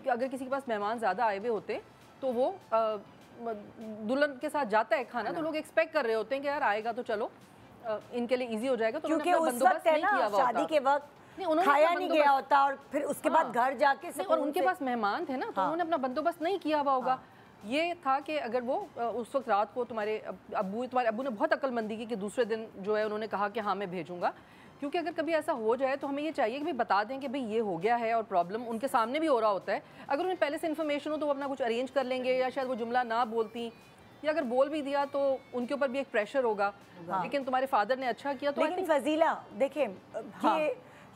अगर किसी के पास मेहमान ज़्यादा आए हुए होते तो वो दुल्हन के साथ जाता है खाना, तो लोग एक्सपेक्ट कर रहे होते हैं कि यार आएगा तो चलो इनके लिए इजी हो जाएगा। तो क्योंकि उस वक्त है ना, शादी के वक्त खाया नहीं गया होता और फिर उसके बाद घर जाके और उनके पास मेहमान थे ना, तो उन्होंने अपना बंदोबस्त नहीं किया हुआ होगा। ये था कि अगर वो उस वक्त रात को तुम्हारे अब्बू ने बहुत अक्लमंदी की कि दूसरे दिन जो है उन्होंने कहा कि हाँ मैं भेजूंगा। क्योंकि अगर कभी ऐसा हो जाए तो हमें ये चाहिए कि भाई बता दें कि भाई ये हो गया है, और प्रॉब्लम उनके सामने भी हो रहा होता है। अगर उन्हें पहले से इन्फॉर्मेशन हो तो वो अपना कुछ अरेंज कर लेंगे, या शायद वो जुमला ना बोलती, या अगर बोल भी दिया तो उनके ऊपर भी एक प्रेशर होगा। लेकिन तुम्हारे फादर ने अच्छा किया तो लेकिन फजीला देखिए,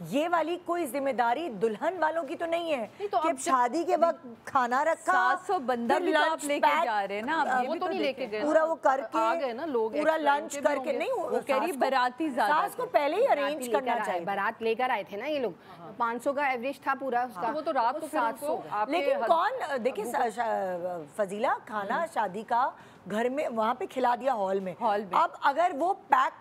ये वाली कोई जिम्मेदारी दुल्हन वालों की तो नहीं है तो कि शादी के वक्त खाना रखा, 700 बंदा फिर भी तो आप lunch लेके pack, जा रहे हैं ना, आप ये वो भी तो नहीं लेके गए, पूरा वो करके आ गए ना लोग, पूरा extra लंच इनके भी करके होंगे। नहीं, वो कह रही बाराती ज्यादा सास को पहले ही अरेंज करना चाहिए। बारात लेकर आए थे ना ये लोग, 500 का एवरेज था पूरा उसका। तो वो तो रात को फिर 700 उनको आपके लेकिन कौन देखिए फजीला खाना शादी का घर में वहाँ पे खिला दिया हॉल में। अब अगर वो पैक,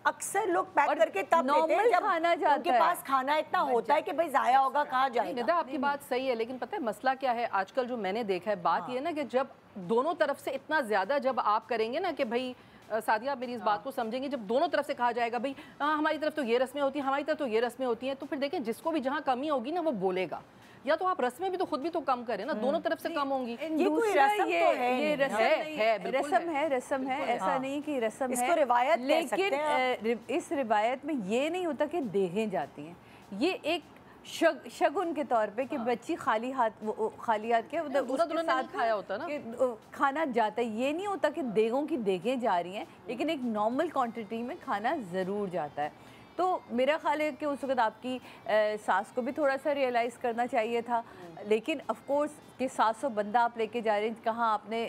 अक्सर लोग पैक करके तब देते हैं जब खाना जाता उनके पास खाना इतना होता है कि भाई जाया होगा, कहाँ जाएगा। निदा आपकी बात सही है, लेकिन पता है मसला क्या है आजकल जो मैंने देखा है, बात ये ना कि जब दोनों तरफ से इतना ज्यादा जब आप करेंगे ना कि भाई सादिया आप मेरी इस बात को समझेंगे, जब दोनों तरफ से कहा जाएगा भाई हाँ हमारी तरफ तो ये रस्में होती हैं, हमारी तरफ तो ये रस्में होती हैं, तो फिर देखें जिसको भी जहाँ कमी होगी ना वो बोलेगा। या तो आप रस्में भी तो खुद भी तो कम करें ना, दोनों तरफ से कम होंगी। ये कोई रस्म तो है ये नहीं, रस्म है, ऐसा नहीं कि रस्म है, इसको रिवायत कह सकते हैं लेकिन इस रिवायत में ये नहीं होता कि देहें जाती हैं, ये एक शगुन के तौर पे कि बच्ची खाली हाथ के दूल्हा ने नहीं खाया होता ना, कि खाना जाता है। ये नहीं होता कि देगों की देगें जा रही हैं, लेकिन एक नॉर्मल क्वांटिटी में खाना ज़रूर जाता है। तो मेरा ख्याल है कि उस वक्त आपकी सास को भी थोड़ा सा रियलाइज़ करना चाहिए था, लेकिन ऑफ कोर्स कि 700 बंदा आप लेके जा रहे हैं, कहाँ आपने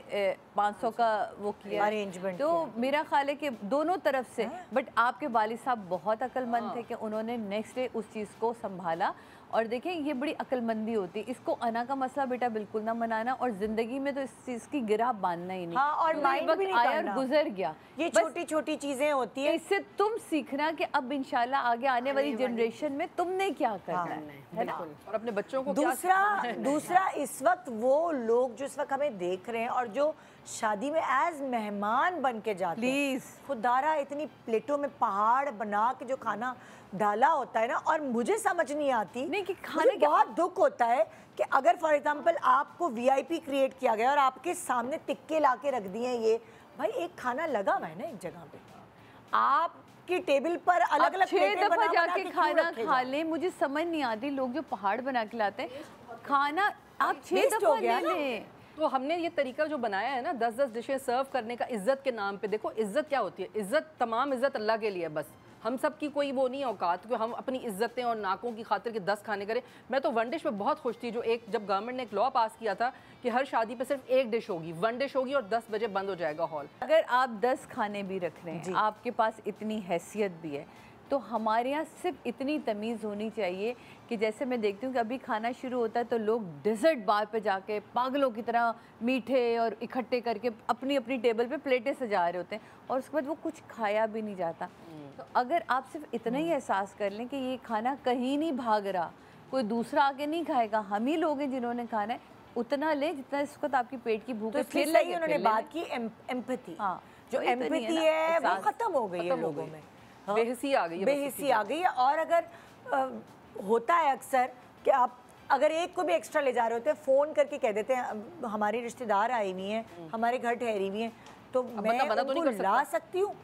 500 का वो किया अरेंजमेंट। तो मेरा ख्याल है कि दोनों तरफ से, बट आपके वालिद साहब बहुत अक्लमंद थे कि उन्होंने नेक्स्ट डे उस चीज़ को संभाला। और देखें ये बड़ी अक्लमंदी होती है, इसको अना का मसला बेटा बिल्कुल ना मनाना, और ज़िंदगी में तो इस चीज़ की गिरा बांधना ही नहीं। हाँ, और माइंड भी नहीं आया और करना। गुजर गया, ये छोटी छोटी चीजें होती है, इससे तुम सीखना कि अब इंशाल्लाह आगे आने वाली जनरेशन में तुमने क्या करना है ना। और अपने बच्चों को दूसरा इस वक्त वो लोग जो इस वक्त हमें देख रहे हैं और जो शादी में एज मेहमान बन के जाते हैं, प्लीज खुदारा इतनी प्लेटों में पहाड़ बना के जो खाना डाला होता है ना, और मुझे समझ नहीं आती नहीं कि खाने के बहुत दुख होता है कि अगर फॉर एग्जांपल आपको वीआईपी क्रिएट किया गया और आपके सामने टिक्के ला के रख दिए, ये भाई एक खाना लगा हुआ है ना एक जगह पे, आपकी टेबल पर अलग अलग 6 दफा जाके खाना खा ले। मुझे समझ नहीं आती लोग जो पहाड़ बना के लाते हैं खाना, आप 6 दफा ले लें। तो हमने ये तरीका जो बनाया है ना 10-10 डिशें सर्व करने का इज्जत के नाम पे, देखो इज्जत क्या होती है, इज्जत तमाम इज्जत अल्लाह के लिए, बस हम सब की कोई वो नहीं औकात कि हम अपनी इज्जतें और नाकों की खातिर के 10 खाने करें। मैं तो वन डिश में बहुत खुश थी, जो एक जब गवर्नमेंट ने एक लॉ पास किया था कि हर शादी पे सिर्फ एक डिश होगी, वन डिश होगी और 10 बजे बंद हो जाएगा हॉल। अगर आप 10 खाने भी रख रहे हैं, आपके पास इतनी हैसियत भी है, तो हमारे यहाँ सिर्फ इतनी तमीज़ होनी चाहिए कि जैसे मैं देखती हूँ कि अभी खाना शुरू होता है तो लोग डेजर्ट बार पे जाके पागलों की तरह मीठे और इकट्ठे करके अपनी अपनी टेबल पे प्लेटें सजा रहे होते हैं, और उसके बाद वो कुछ खाया भी नहीं जाता। तो अगर आप सिर्फ इतना ही एहसास कर लें कि ये खाना कहीं नहीं भाग रहा, कोई दूसरा आके नहीं खाएगा, हम ही लोग हैं जिन्होंने खाना है, उतना ले जितना इस वक्त आपकी पेट की भूख है। फिर सही उन्होंने बात की एम्पैथी, जो एम्पैथी है वो खत्म हो गई है लोगों में, बेहिसी आ गई है, बेहिसी आ गई है। और अगर होता है अक्सर कि आप अगर एक को भी एक्स्ट्रा ले जा रहे होते हैं, फ़ोन करके कह देते हैं हमारी रिश्तेदार आई हुई हैं, हमारे घर ठहरी हुई हैं, तो मैं उनको ला सकती हूँ।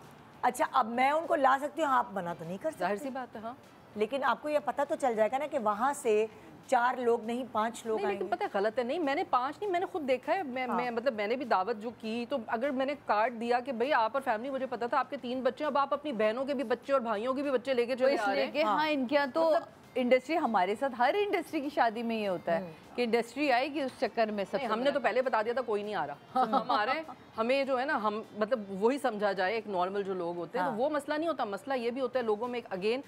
अच्छा, अब मैं उनको ला सकती हूँ, आप मना तो नहीं कर सकते, जाहिर सी बात है। हाँ, लेकिन आपको ये पता तो चल जाएगा ना कि वहाँ से 4 लोग नहीं 5 लोग आएंगे। लेकिन पता है गलत है, नहीं मैंने 5 नहीं, मैंने खुद देखा है। मैं मतलब मैंने भी दावत जो की, तो अगर मैंने कार्ड दिया कि भाई आप और फैमिली, मुझे पता था आपके 3 बच्चे, अब आप अपनी बहनों के भी बच्चे और भाइयों के भी बच्चे लेके चले आ रहे हैं। हाँ, इनके यहाँ तो इंडस्ट्री, हमारे साथ हर इंडस्ट्री की शादी में ये होता है कि इंडस्ट्री आएगी उस चक्कर में सब। हमने तो पहले बता दिया था कोई नहीं आ रहा, हम आ रहे हैं, हमें जो है ना हम मतलब वही समझा जाए एक नॉर्मल जो लोग होते हैं, तो वो मसला नहीं होता। मसला ये भी होता है लोगों में एक अगेन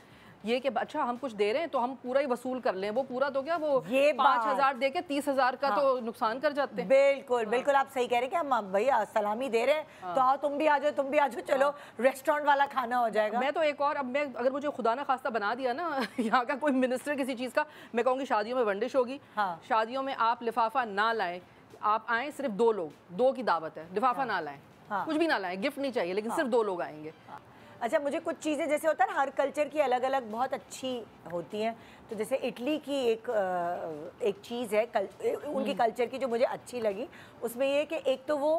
ये कि अच्छा हम कुछ दे रहे हैं तो हम पूरा ही वसूल कर लें, वो पूरा तो क्या वो 5,000 दे के 30,000 का तो नुकसान कर जाते हैं। बिल्कुल बिल्कुल आप सही कह रहे हैं कि हम भैया सलामी दे रहे हैं तो आओ तुम भी आ जाओ, तुम भी आ जाओ, चलो रेस्टोरेंट वाला खाना हो जाएगा। मैं तो एक और, अब मैं अगर मुझे खुदा ना खास्ता बना दिया ना यहाँ का कोई मिनिस्टर किसी चीज़ का, मैं कहूँगी शादियों में वंडिश होगी। शादियों में आप लिफाफा ना लाएं, आप आएँ सिर्फ 2 लोग, 2 की दावत है, लिफाफा ना लाएं, कुछ भी ना लाएं, गिफ्ट नहीं चाहिए, लेकिन सिर्फ 2 लोग आएंगे। अच्छा, मुझे कुछ चीज़ें जैसे होता है ना, हर कल्चर की अलग अलग बहुत अच्छी होती हैं, तो जैसे इटली की एक चीज़ है उनकी कल्चर की जो मुझे अच्छी लगी, उसमें ये कि एक तो वो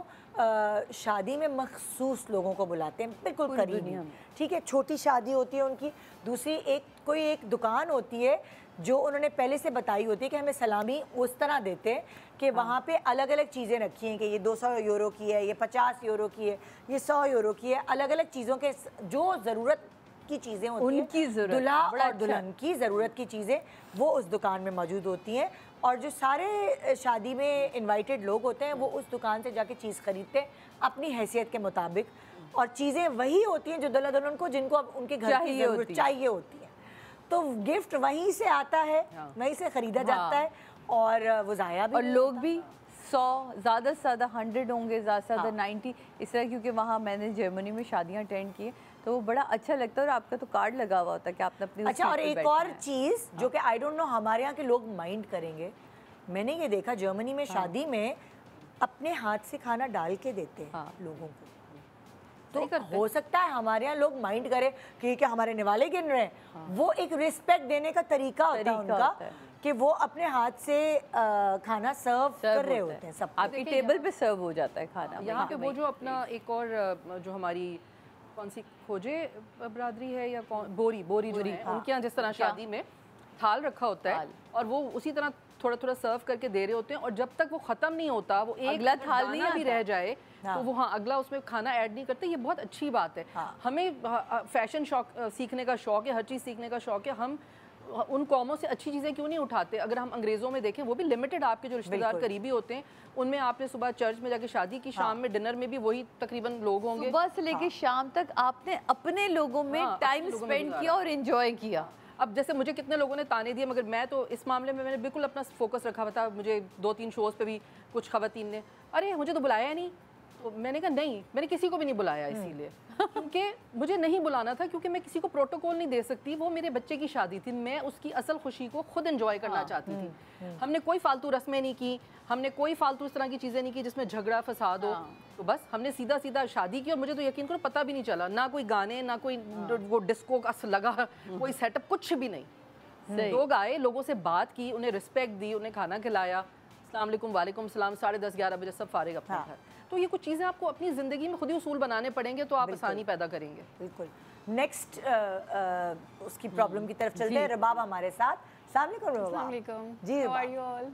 शादी में मखसूस लोगों को बुलाते हैं, बिल्कुल करीबी, ठीक है, छोटी शादी होती है उनकी। दूसरी एक कोई एक दुकान होती है जो उन्होंने पहले से बताई होती है कि हमें सलामी उस तरह देते हैं कि वहाँ पे अलग अलग चीज़ें रखी हैं कि ये 200 यूरो की है, ये 50 यूरो की है, ये 100 यूरो की है। अलग अलग चीज़ों के जो ज़रूरत की चीज़ें होती हैं, उनकी ज़रूरत, दूल्हा बड़ा और अच्छा। दुल्हन की ज़रूरत की चीज़ें वो उस दुकान में मौजूद होती हैं। और जो सारे शादी में इनवाइटेड लोग होते हैं वो उस दुकान से जाके चीज़ खरीदते हैं अपनी हैसियत के मुताबिक, और चीज़ें वही होती हैं जो दुल्हा दुल्हन को जिनको अब उनके घर की ज़रूरत चाहिए होती है। तो गिफ्ट वहीं से आता है, वहीं से ख़रीदा जाता है और वो ज़ाया भी और नहीं लोग होता। भी 100 ज़्यादा से ज़्यादा 100 होंगे, ज़्यादा से ज़्यादा 90 इस तरह, क्योंकि वहाँ मैंने जर्मनी में शादियाँ अटेंड की तो वो बड़ा अच्छा लगता है। और आपका तो कार्ड लगा हुआ होता है कि आपने अपनी अच्छा, और एक और चीज़ जो कि आई डोंट नो हमारे यहाँ के लोग माइंड करेंगे, मैंने ये देखा जर्मनी में शादी में अपने हाथ से खाना डाल के देते हैं लोगों को। तो हो सकता है हमारे यहाँ लोग माइंड करे कि क्या हमारे निवाले गिन रहे हैं, वो एक रिस्पेक्ट देने का तरीका होता है उनका कि वो अपने हाथ से खाना सर्व कर रहे होते हैं सब। आपकी टेबल पे सर्व हो जाता है खाना। यहाँ पे वो जो अपना एक और जो हमारी कौन सी खोजे बरादरी है या बोरी जो है, उनके यहाँ जिस तरह शादी में थाल रखा होता है और वो उसी तरह थोड़ा थोड़ा सर्व करके दे रहे होते हैं, और जब तक वो ख़त्म नहीं होता, वो एक अगला थाल नहीं भी रह जाए तो वो अगला उसमें खाना ऐड नहीं करते। ये बहुत अच्छी बात है। हमें फैशन शौक सीखने का शौक है, हर चीज़ सीखने का शौक है। हम उन कौमों से अच्छी चीज़ें क्यों नहीं उठाते? अगर हम अंग्रेज़ों में देखें, वो भी लिमिटेड आपके जो रिश्तेदार करीबी होते हैं, उनमें आपने सुबह चर्च में जाके शादी की, शाम में डिनर में भी वही तकरीबन लोग होंगे। सुबह से लेके शाम तक आपने अपने लोगों में टाइम स्पेंड किया और एंजॉय किया। अब जैसे मुझे कितने लोगों ने ताने दिए, मगर मैं तो इस मामले में मैंने बिल्कुल अपना फोकस रखा हुआ था। मुझे 2-3 शोज़ पे भी कुछ खवातीन ने अरे मुझे तो बुलाया नहीं, तो मैंने कहा नहीं, मैंने किसी को भी नहीं बुलाया इसीलिए क्योंकि मुझे नहीं बुलाना था, क्योंकि मैं किसी को प्रोटोकॉल नहीं दे सकती। वो मेरे बच्चे की शादी थी, मैं उसकी असल खुशी को खुद एंजॉय करना चाहती थी। हमने कोई फालतू रस्में नहीं की, हमने कोई फालतू इस तरह की चीज़ें नहीं की जिसमें झगड़ा फसाद हो। तो बस हमने सीधा सीधा शादी की, और मुझे तो यकीन करो पता भी नहीं चला, ना कोई गाने, ना कोई वो डिस्को का लगा, कोई सेटअप, कुछ भी नहीं। लोग आए, लोगों से बात की, उन्हें रिस्पेक्ट दी, उन्हें खाना खिलाया, अस्सलाम वालेकुम, वालेकुम सलाम, 10:30-11 बजे सब फारिग अपने घर। तो ये कुछ चीज़ें आपको अपनी ज़िंदगी में खुद ही उसूल बनाने पड़ेंगे, तो आप आसानी पैदा करेंगे। बिल्कुल। नेक्स्ट उसकी प्रॉब्लम की तरफ चलते हैं। रबाब हमारे साथ। अस्सलाम वालेकुम जी, हाउ आर यू ऑल?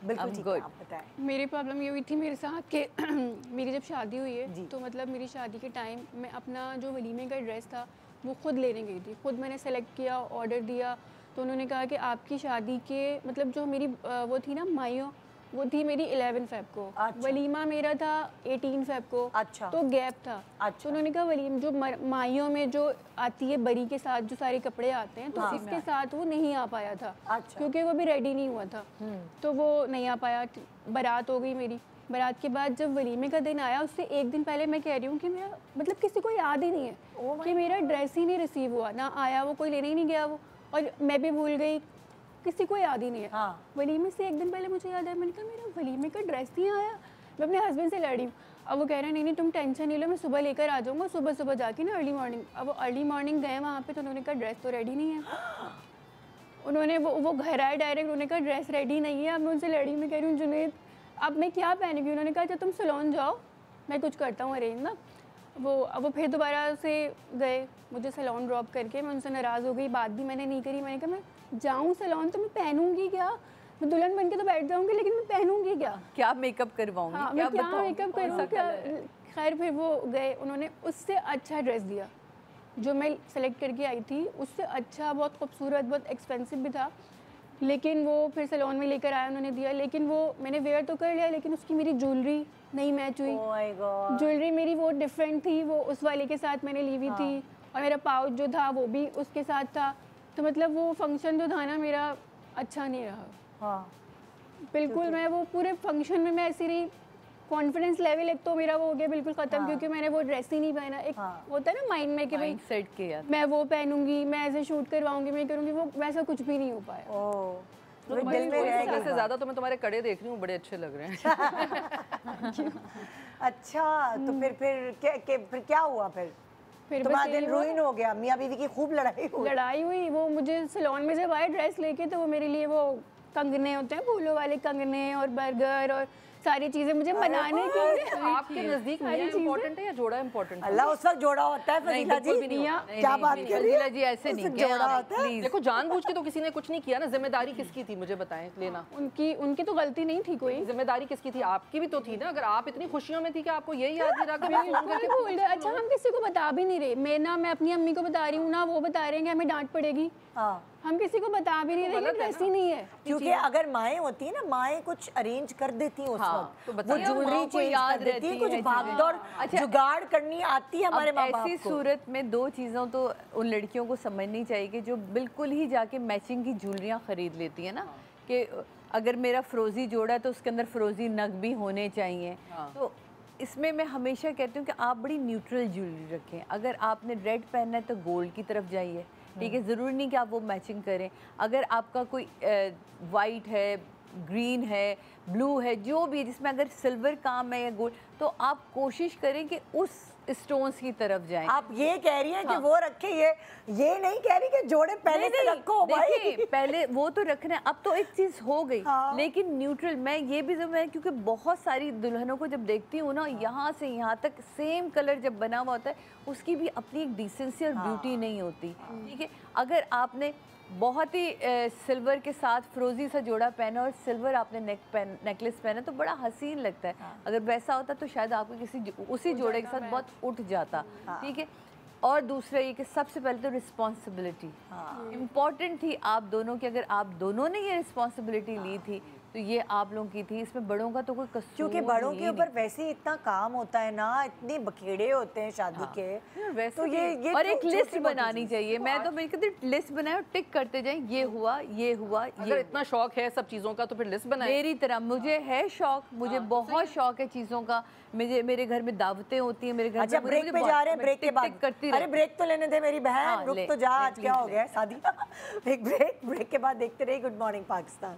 बिल्कुल ठीक है, आप बताएं। मेरी प्रॉब्लम ये हुई थी मेरे साथ कि मेरी जब शादी हुई है तो मतलब मेरी शादी के टाइम मैं अपना जो वलीमे का ड्रेस था वो खुद लेने गई थी। खुद मैंने सेलेक्ट किया, ऑर्डर दिया, तो उन्होंने कहा कि आपकी शादी के मतलब जो मेरी वो थी ना माइयों, वो थी मेरी 11 फ़ेब को। अच्छा। वलीमा मेरा था 18 फ़ेब को। अच्छा। तो गैप था। अच्छा। तो उन्होंने कहा वलीम जो माइयों में जो आती है बरी के साथ जो सारे कपड़े आते हैं, तो इसके साथ वो नहीं आ पाया था। अच्छा। क्योंकि वो भी रेडी नहीं हुआ था, तो वो नहीं आ पाया। बारात हो गई मेरी। बारात के बाद जब वलीमे का दिन आया, उससे एक दिन पहले मैं कह रही हूँ कि मेरा मतलब किसी को याद ही नहीं है कि मेरा ड्रेस ही नहीं रिसीव हुआ, ना आया, वो कोई लेने ही नहीं गया वो, और मैं भी भूल गई, किसी को याद ही नहीं है। वलीमे से एक दिन पहले मुझे याद आया, मैंने कहा मेरा वलीमे का ड्रेस नहीं आया। मैं अपने हस्बैंड से लड़ी, अब वो कह रहे हैं नहीं तुम टेंशन नहीं लो, मैं सुबह लेकर आ जाऊँगा, सुबह सुबह जाके ना अर्ली मॉर्निंग। अब वो अर्ली मॉर्निंग गए वहाँ पे, तो उन्होंने कहा ड्रेस तो रेडी नहीं है। उन्होंने वो घर आए डायरेक्ट, उन्होंने कहा ड्रेस रेडी नहीं है। अब मैं उनसे लड़ी, मैं कह रही हूँ जुनैद अब मैं क्या पहनूँगी? उन्होंने कहा अच्छा तुम सैलून जाओ, मैं कुछ करता हूँ अरेंज ना। वो फिर दोबारा से गए मुझे सैलून ड्रॉप करके। मैं उनसे नाराज़ हो गई, बात भी मैंने नहीं करी। मैंने कहा मैं जाऊँ सैलून तो मैं पहनूंगी क्या? मैं दुल्हन बन के तो बैठ जाऊँगी, लेकिन मैं पहनूंगी क्या मेकअप करवाऊंगी? हाँ, मैं क्या मेकअप करूँ क्या? खैर फिर वो गए, उन्होंने उससे अच्छा ड्रेस दिया जो मैं सेलेक्ट करके आई थी, उससे अच्छा, बहुत खूबसूरत, बहुत एक्सपेंसिव भी था। लेकिन वो फिर सैलून में लेकर आया, उन्होंने दिया, लेकिन वो मैंने वेयर तो कर लिया, लेकिन उसकी मेरी ज्वेलरी नहीं मैच हुई। ज्वेलरी मेरी वो डिफरेंट थी, वो उस वाले के साथ मैंने ली हुई थी, और मेरा पाउच जो था वो भी उसके साथ था। तो मतलब वो फंक्शन जो था ना मेरा अच्छा नहीं रहा। बिल्कुल मैं वो पूरे फंक्शन में मैं ऐसी रही, कॉन्फिडेंस लेवल एक तो मेरा वो हो गया बिल्कुल ख़त्म, क्योंकि मैंने वो ड्रेस ही नहीं पहना। एक होता है ना माइंड में कि भाई सेट किया मैं वो पहनूंगी, मैं ऐसे शूट करवाऊंगी, मैं करूँगी, वो वैसा कुछ भी नहीं हो पाया। तो से ज़्यादा तो मैं तुम्हारे कड़े देख रही हूँ, बड़े अच्छे लग रहे हैं। अच्छा, तो फिर क्या हुआ? फिर तुम्हारा दिन रुइन हो गया, मियाँ बीवी की खूब लड़ाई हुई। वो मुझे सैलून में जब आए ड्रेस लेके, तो वो मेरे लिए वो कंगने होते हैं, फूलों वाले कंगने और बर्गर और सारी चीज़ें मुझे बनाने के लिए। आपके नजदीक मियां इम्पोर्टेंट है या जोड़ा इम्पोर्टेंट है? अल्लाह उस वक्त जोड़ा होता है फजीला जी, क्या बात कर रही फजीला जी है? ऐसे नहीं, जोड़ा होता है। देखो जानबूझ के तो किसी ने कुछ नहीं किया ना, जिम्मेदारी किसकी थी मुझे बताएं लेना? उनकी तो गलती नहीं थी कोई। जिम्मेदारी किसकी थी? आपकी भी तो थी ना। अगर आप इतनी खुशियों में थी कि आपको यही याद नहीं रहा कि मैं फोन करके भूल गए। अच्छा हम किसी को बता भी नहीं रहे, मैं अपनी अम्मी को बता रही हूँ ना, वो बता रहे हैं कि हमें डांट पड़ेगी। हाँ, हम किसी को बता भी नहीं रहे, ऐसी नहीं है। क्योंकि अगर माएँ होती है ना, माएँ कुछ अरेंज कर देती उस वक्त, तो वो बताइए, ज्वेलरी चेंज कर देती है, कुछ भागदौड़ जुगाड़ करनी आती है हमारे माँ बाप ऐसी को। सूरत में दो चीज़ों तो उन लड़कियों को समझनी चाहिए कि जो बिल्कुल ही जाके मैचिंग की ज्वेलरियाँ खरीद लेती है ना, कि अगर मेरा फ्रोज़ी जोड़ा है तो उसके अंदर फ्रोज़ी नग भी होने चाहिए। तो इसमें मैं हमेशा कहती हूँ कि आप बड़ी न्यूट्रल ज्वेलरी रखें। अगर आपने रेड पहनना है तो गोल्ड की तरफ जाइए, ठीक है, ज़रूरी नहीं कि आप वो मैचिंग करें। अगर आपका कोई वाइट है, ग्रीन है, ब्लू है, जो भी है जिसमें अगर सिल्वर काम है या गोल्ड, तो आप कोशिश करें कि उस स्टोन्स की तरफ जाएं। आप ये कह रही हैं कि वो रखे, ये नहीं कह रही कि जोड़े पहले से रखो भाई। देखिए पहले वो तो रखना है, अब तो एक चीज़ हो गई। हाँ। लेकिन न्यूट्रल मैं ये भी मैं क्योंकि बहुत सारी दुल्हनों को जब देखती हूँ ना, यहाँ से यहाँ तक सेम कलर जब बना हुआ होता है, उसकी भी अपनी एक डिसेंसी और ब्यूटी नहीं होती, ठीक है। अगर आपने बहुत ही सिल्वर के साथ फ्रोजी सा जोड़ा पहना और सिल्वर आपने नेकलेस पहना तो बड़ा हसीन लगता है। अगर वैसा होता तो शायद आपको किसी उसी जोड़े के साथ बहुत उठ जाता, ठीक है। और दूसरा ये कि सबसे पहले तो रिस्पॉन्सिबिलिटी इम्पॉर्टेंट थी आप दोनों की। अगर आप दोनों ने ये रिस्पॉन्सिबिलिटी ली थी तो ये आप लोगों की थी, इसमें बड़ों का तो कोई कसूर, क्योंकि बड़ों के ऊपर वैसे ही इतना काम होता है ना, इतने बखेड़े होते हैं शादी के। वैसे तो ये और एक लिस्ट बनानी चाहिए। मैं तो मैं कहती लिस्ट बनाए और टिक करते जाएं, ये हुआ, ये हुआ। अगर इतना शौक है सब चीज़ों का तो फिर लिस्ट बनाएं। मेरी तरह मुझे है शौक, मुझे बहुत शौक है चीज़ों का। मेरे घर में दावतें होती हैं, मेरे घर अच्छा ब्रेक पे जा रहे हैं, ब्रेक के बाद करती अरे ब्रेक तो लेने दे मेरी बहन, रुक तो जा, आज क्या हो गया शादी। एक ब्रेक के बाद देखते रहिए good morning Pakistan.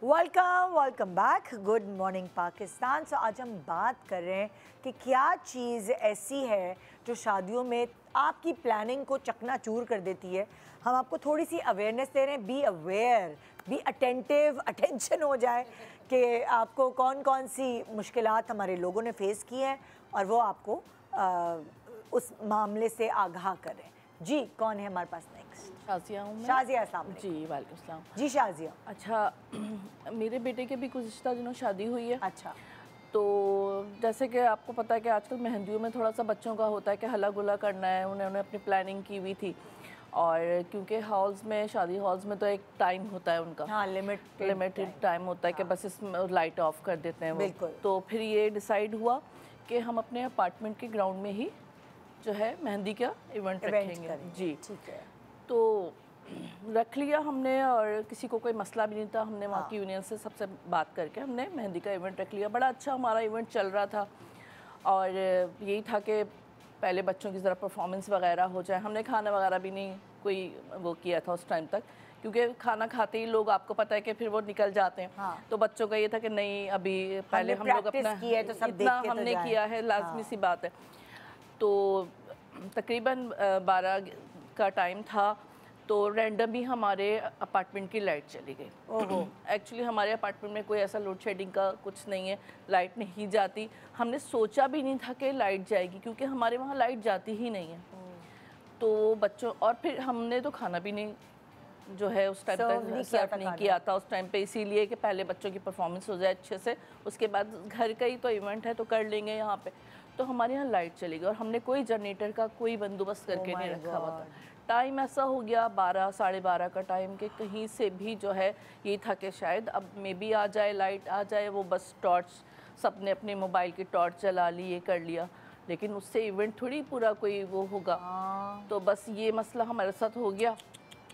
Welcome back, good morning Pakistan. So आज हम बात कर रहे हैं कि क्या चीज़ ऐसी है जो शादियों में आपकी प्लानिंग को चकनाचूर कर देती है। हम आपको थोड़ी सी अवेयरनेस दे रहे हैं, be aware, be attentive, attention हो जाए कि आपको कौन कौन सी मुश्किलात हमारे लोगों ने फेस की हैं और वो आपको उस मामले से आगाह करें। जी कौन है हमारे पास नेक्स्ट? शाजिया हूँ मैं। शाजिया, अस्सलाम वालेकुम। जी वालेकुम सलाम। जी शाजिया। अच्छा मेरे बेटे के भी गुज़िश्ता दिनों शादी हुई है। अच्छा, तो जैसे कि आपको पता है कि आजकल मेहंदियों में थोड़ा सा बच्चों का होता है कि हला गुला करना है, उन्होंने अपनी प्लानिंग की हुई थी। और क्योंकि हॉल्स में, शादी हॉल्स में तो एक टाइम होता है उनका, हाँ लिमिटेड टाइम होता है कि बस इसमें लाइट ऑफ कर देते हैं वो। बिल्कुल। तो फिर ये डिसाइड हुआ कि हम अपने अपार्टमेंट के ग्राउंड में ही जो है मेहंदी का इवेंट रखेंगे। जी ठीक है। तो रख लिया हमने और किसी को कोई मसला भी नहीं था। हमने वहाँ की यूनियन से सबसे बात करके हमने मेहंदी का इवेंट रख लिया। बड़ा अच्छा हमारा इवेंट चल रहा था और यही था कि पहले बच्चों की ज़रा परफॉर्मेंस वगैरह हो जाए। हमने खाना वगैरह भी नहीं कोई वो किया था उस टाइम तक, क्योंकि खाना खाते ही लोग, आपको पता है कि फिर वो निकल जाते हैं। हाँ। तो बच्चों का ये था कि नहीं अभी पहले हम लोग अपना तो सब इतना हमने किया है, लाजमी सी बात है। तो तकरीबन 12 का टाइम था तो रैंडम ही हमारे अपार्टमेंट की लाइट चली गई। ओहो। एक्चुअली हमारे अपार्टमेंट में कोई ऐसा लोड शेडिंग का कुछ नहीं है, लाइट नहीं जाती। हमने सोचा भी नहीं था कि लाइट जाएगी, क्योंकि हमारे वहाँ लाइट जाती ही नहीं है। तो बच्चों, और फिर हमने तो खाना भी नहीं जो है उस टाइम तक सर्व नहीं किया था उस टाइम पे, इसीलिए कि पहले बच्चों की परफॉर्मेंस हो जाए अच्छे से, उसके बाद घर का ही तो इवेंट है तो कर लेंगे यहाँ पे। तो हमारे यहाँ लाइट चली गई और हमने कोई जनरेटर का कोई बंदोबस्त करके नहीं रखा हुआ था। टाइम ऐसा हो गया 12 साढ़े 12 का टाइम के कहीं से भी जो है ये था कि शायद अब मे भी आ जाए, लाइट आ जाए। वो बस टॉर्च, सब ने अपने मोबाइल की टॉर्च जला ली, ये कर लिया, लेकिन उससे इवेंट थोड़ी पूरा कोई वो होगा। तो बस ये मसला हमारे साथ हो गया।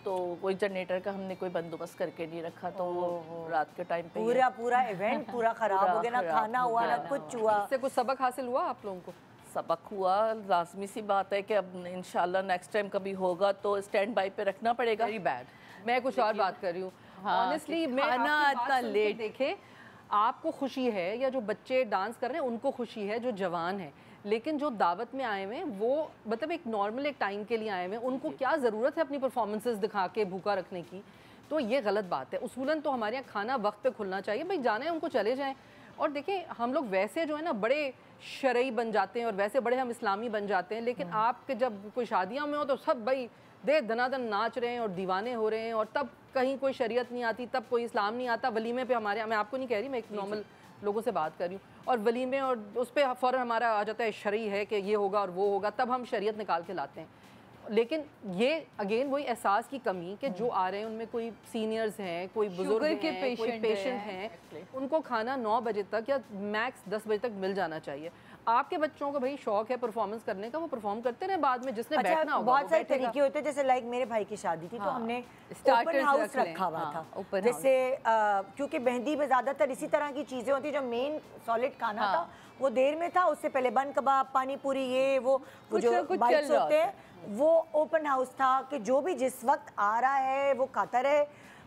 तो कोई जनरेटर का हमने कोई बंदोबस्त करके नहीं रखा, तो रात के टाइम पे पूरा इवेंट पूरा खराब हो गया, ना खाना हुआ ना कुछ हुआ। इससे कुछ सबक हासिल हुआ आप लोगों को? सबक हुआ, लाजमी सी बात है कि अब इंशाल्लाह नेक्स्ट टाइम कभी होगा तो स्टैंड बाई पे रखना पड़ेगा। Very bad. मैं कुछ और बात कर रही हूँ। ऑनेस्टली मैं खाना इतना लेट देखे आपको खुशी है या जो बच्चे डांस कर रहे हैं उनको खुशी है, जो जवान है, लेकिन जो दावत में आए हुए हैं वो मतलब एक नॉर्मल एक टाइम के लिए आए हुए हैं, उनको क्या ज़रूरत है अपनी परफॉर्मेंसेस दिखा के भूखा रखने की? तो ये गलत बात है। उसूलन तो हमारे यहाँ खाना वक्त पे खुलना चाहिए, भाई जाने उनको चले जाएं। और देखिए हम लोग वैसे जो है ना बड़े शरई बन जाते हैं और वैसे बड़े हम इस्लामी बन जाते हैं, लेकिन आपके जब कोई शादियाँ में हो तो सब भाई दे दनादन नाच रहे हैं और दीवाने हो रहे हैं, और तब कहीं कोई शरीयत नहीं आती, तब कोई इस्लाम नहीं आता। वलीमे पे हमारे, मैं आपको नहीं कह रही, मैं एक नॉर्मल लोगों से बात कर रही हूँ, और वलीमे और उस पर फ़ौरन हमारा आ जाता है शरई है कि ये होगा और वो होगा, तब हम शरीयत निकाल के लाते हैं। लेकिन ये अगेन वही एहसास की कमी कि जो आ रहे हैं उनमें कोई सीनियर्स हैं, कोई बुजुर्ग हैं, कोई पेशेंट हैं, उनको खाना 9 बजे तक या मैक्स 10 बजे तक मिल जाना चाहिए। आपके बच्चों को भाई शौक है परफॉर्मेंस करने का, वो परफॉर्म करते रहे, बाद में जिसने बैठना होगा बहुत सारे तरीके होते हैं। जैसे लाइक मेरे भाई की शादी थी तो हमने ओपन हाउस रखा हुआ था, जैसे क्योंकि मेहंदी में ज़्यादातर इसी तरह की चीज़ें होती, जो मेन सॉलिड खाना था वो देर में था, उससे पहले बन कबाब, पानी पूरी, ये वो जो बाइट्स होते हैं, वो ओपन हाउस था कि जो भी जिस वक्त आ रहा है वो खाता रहे।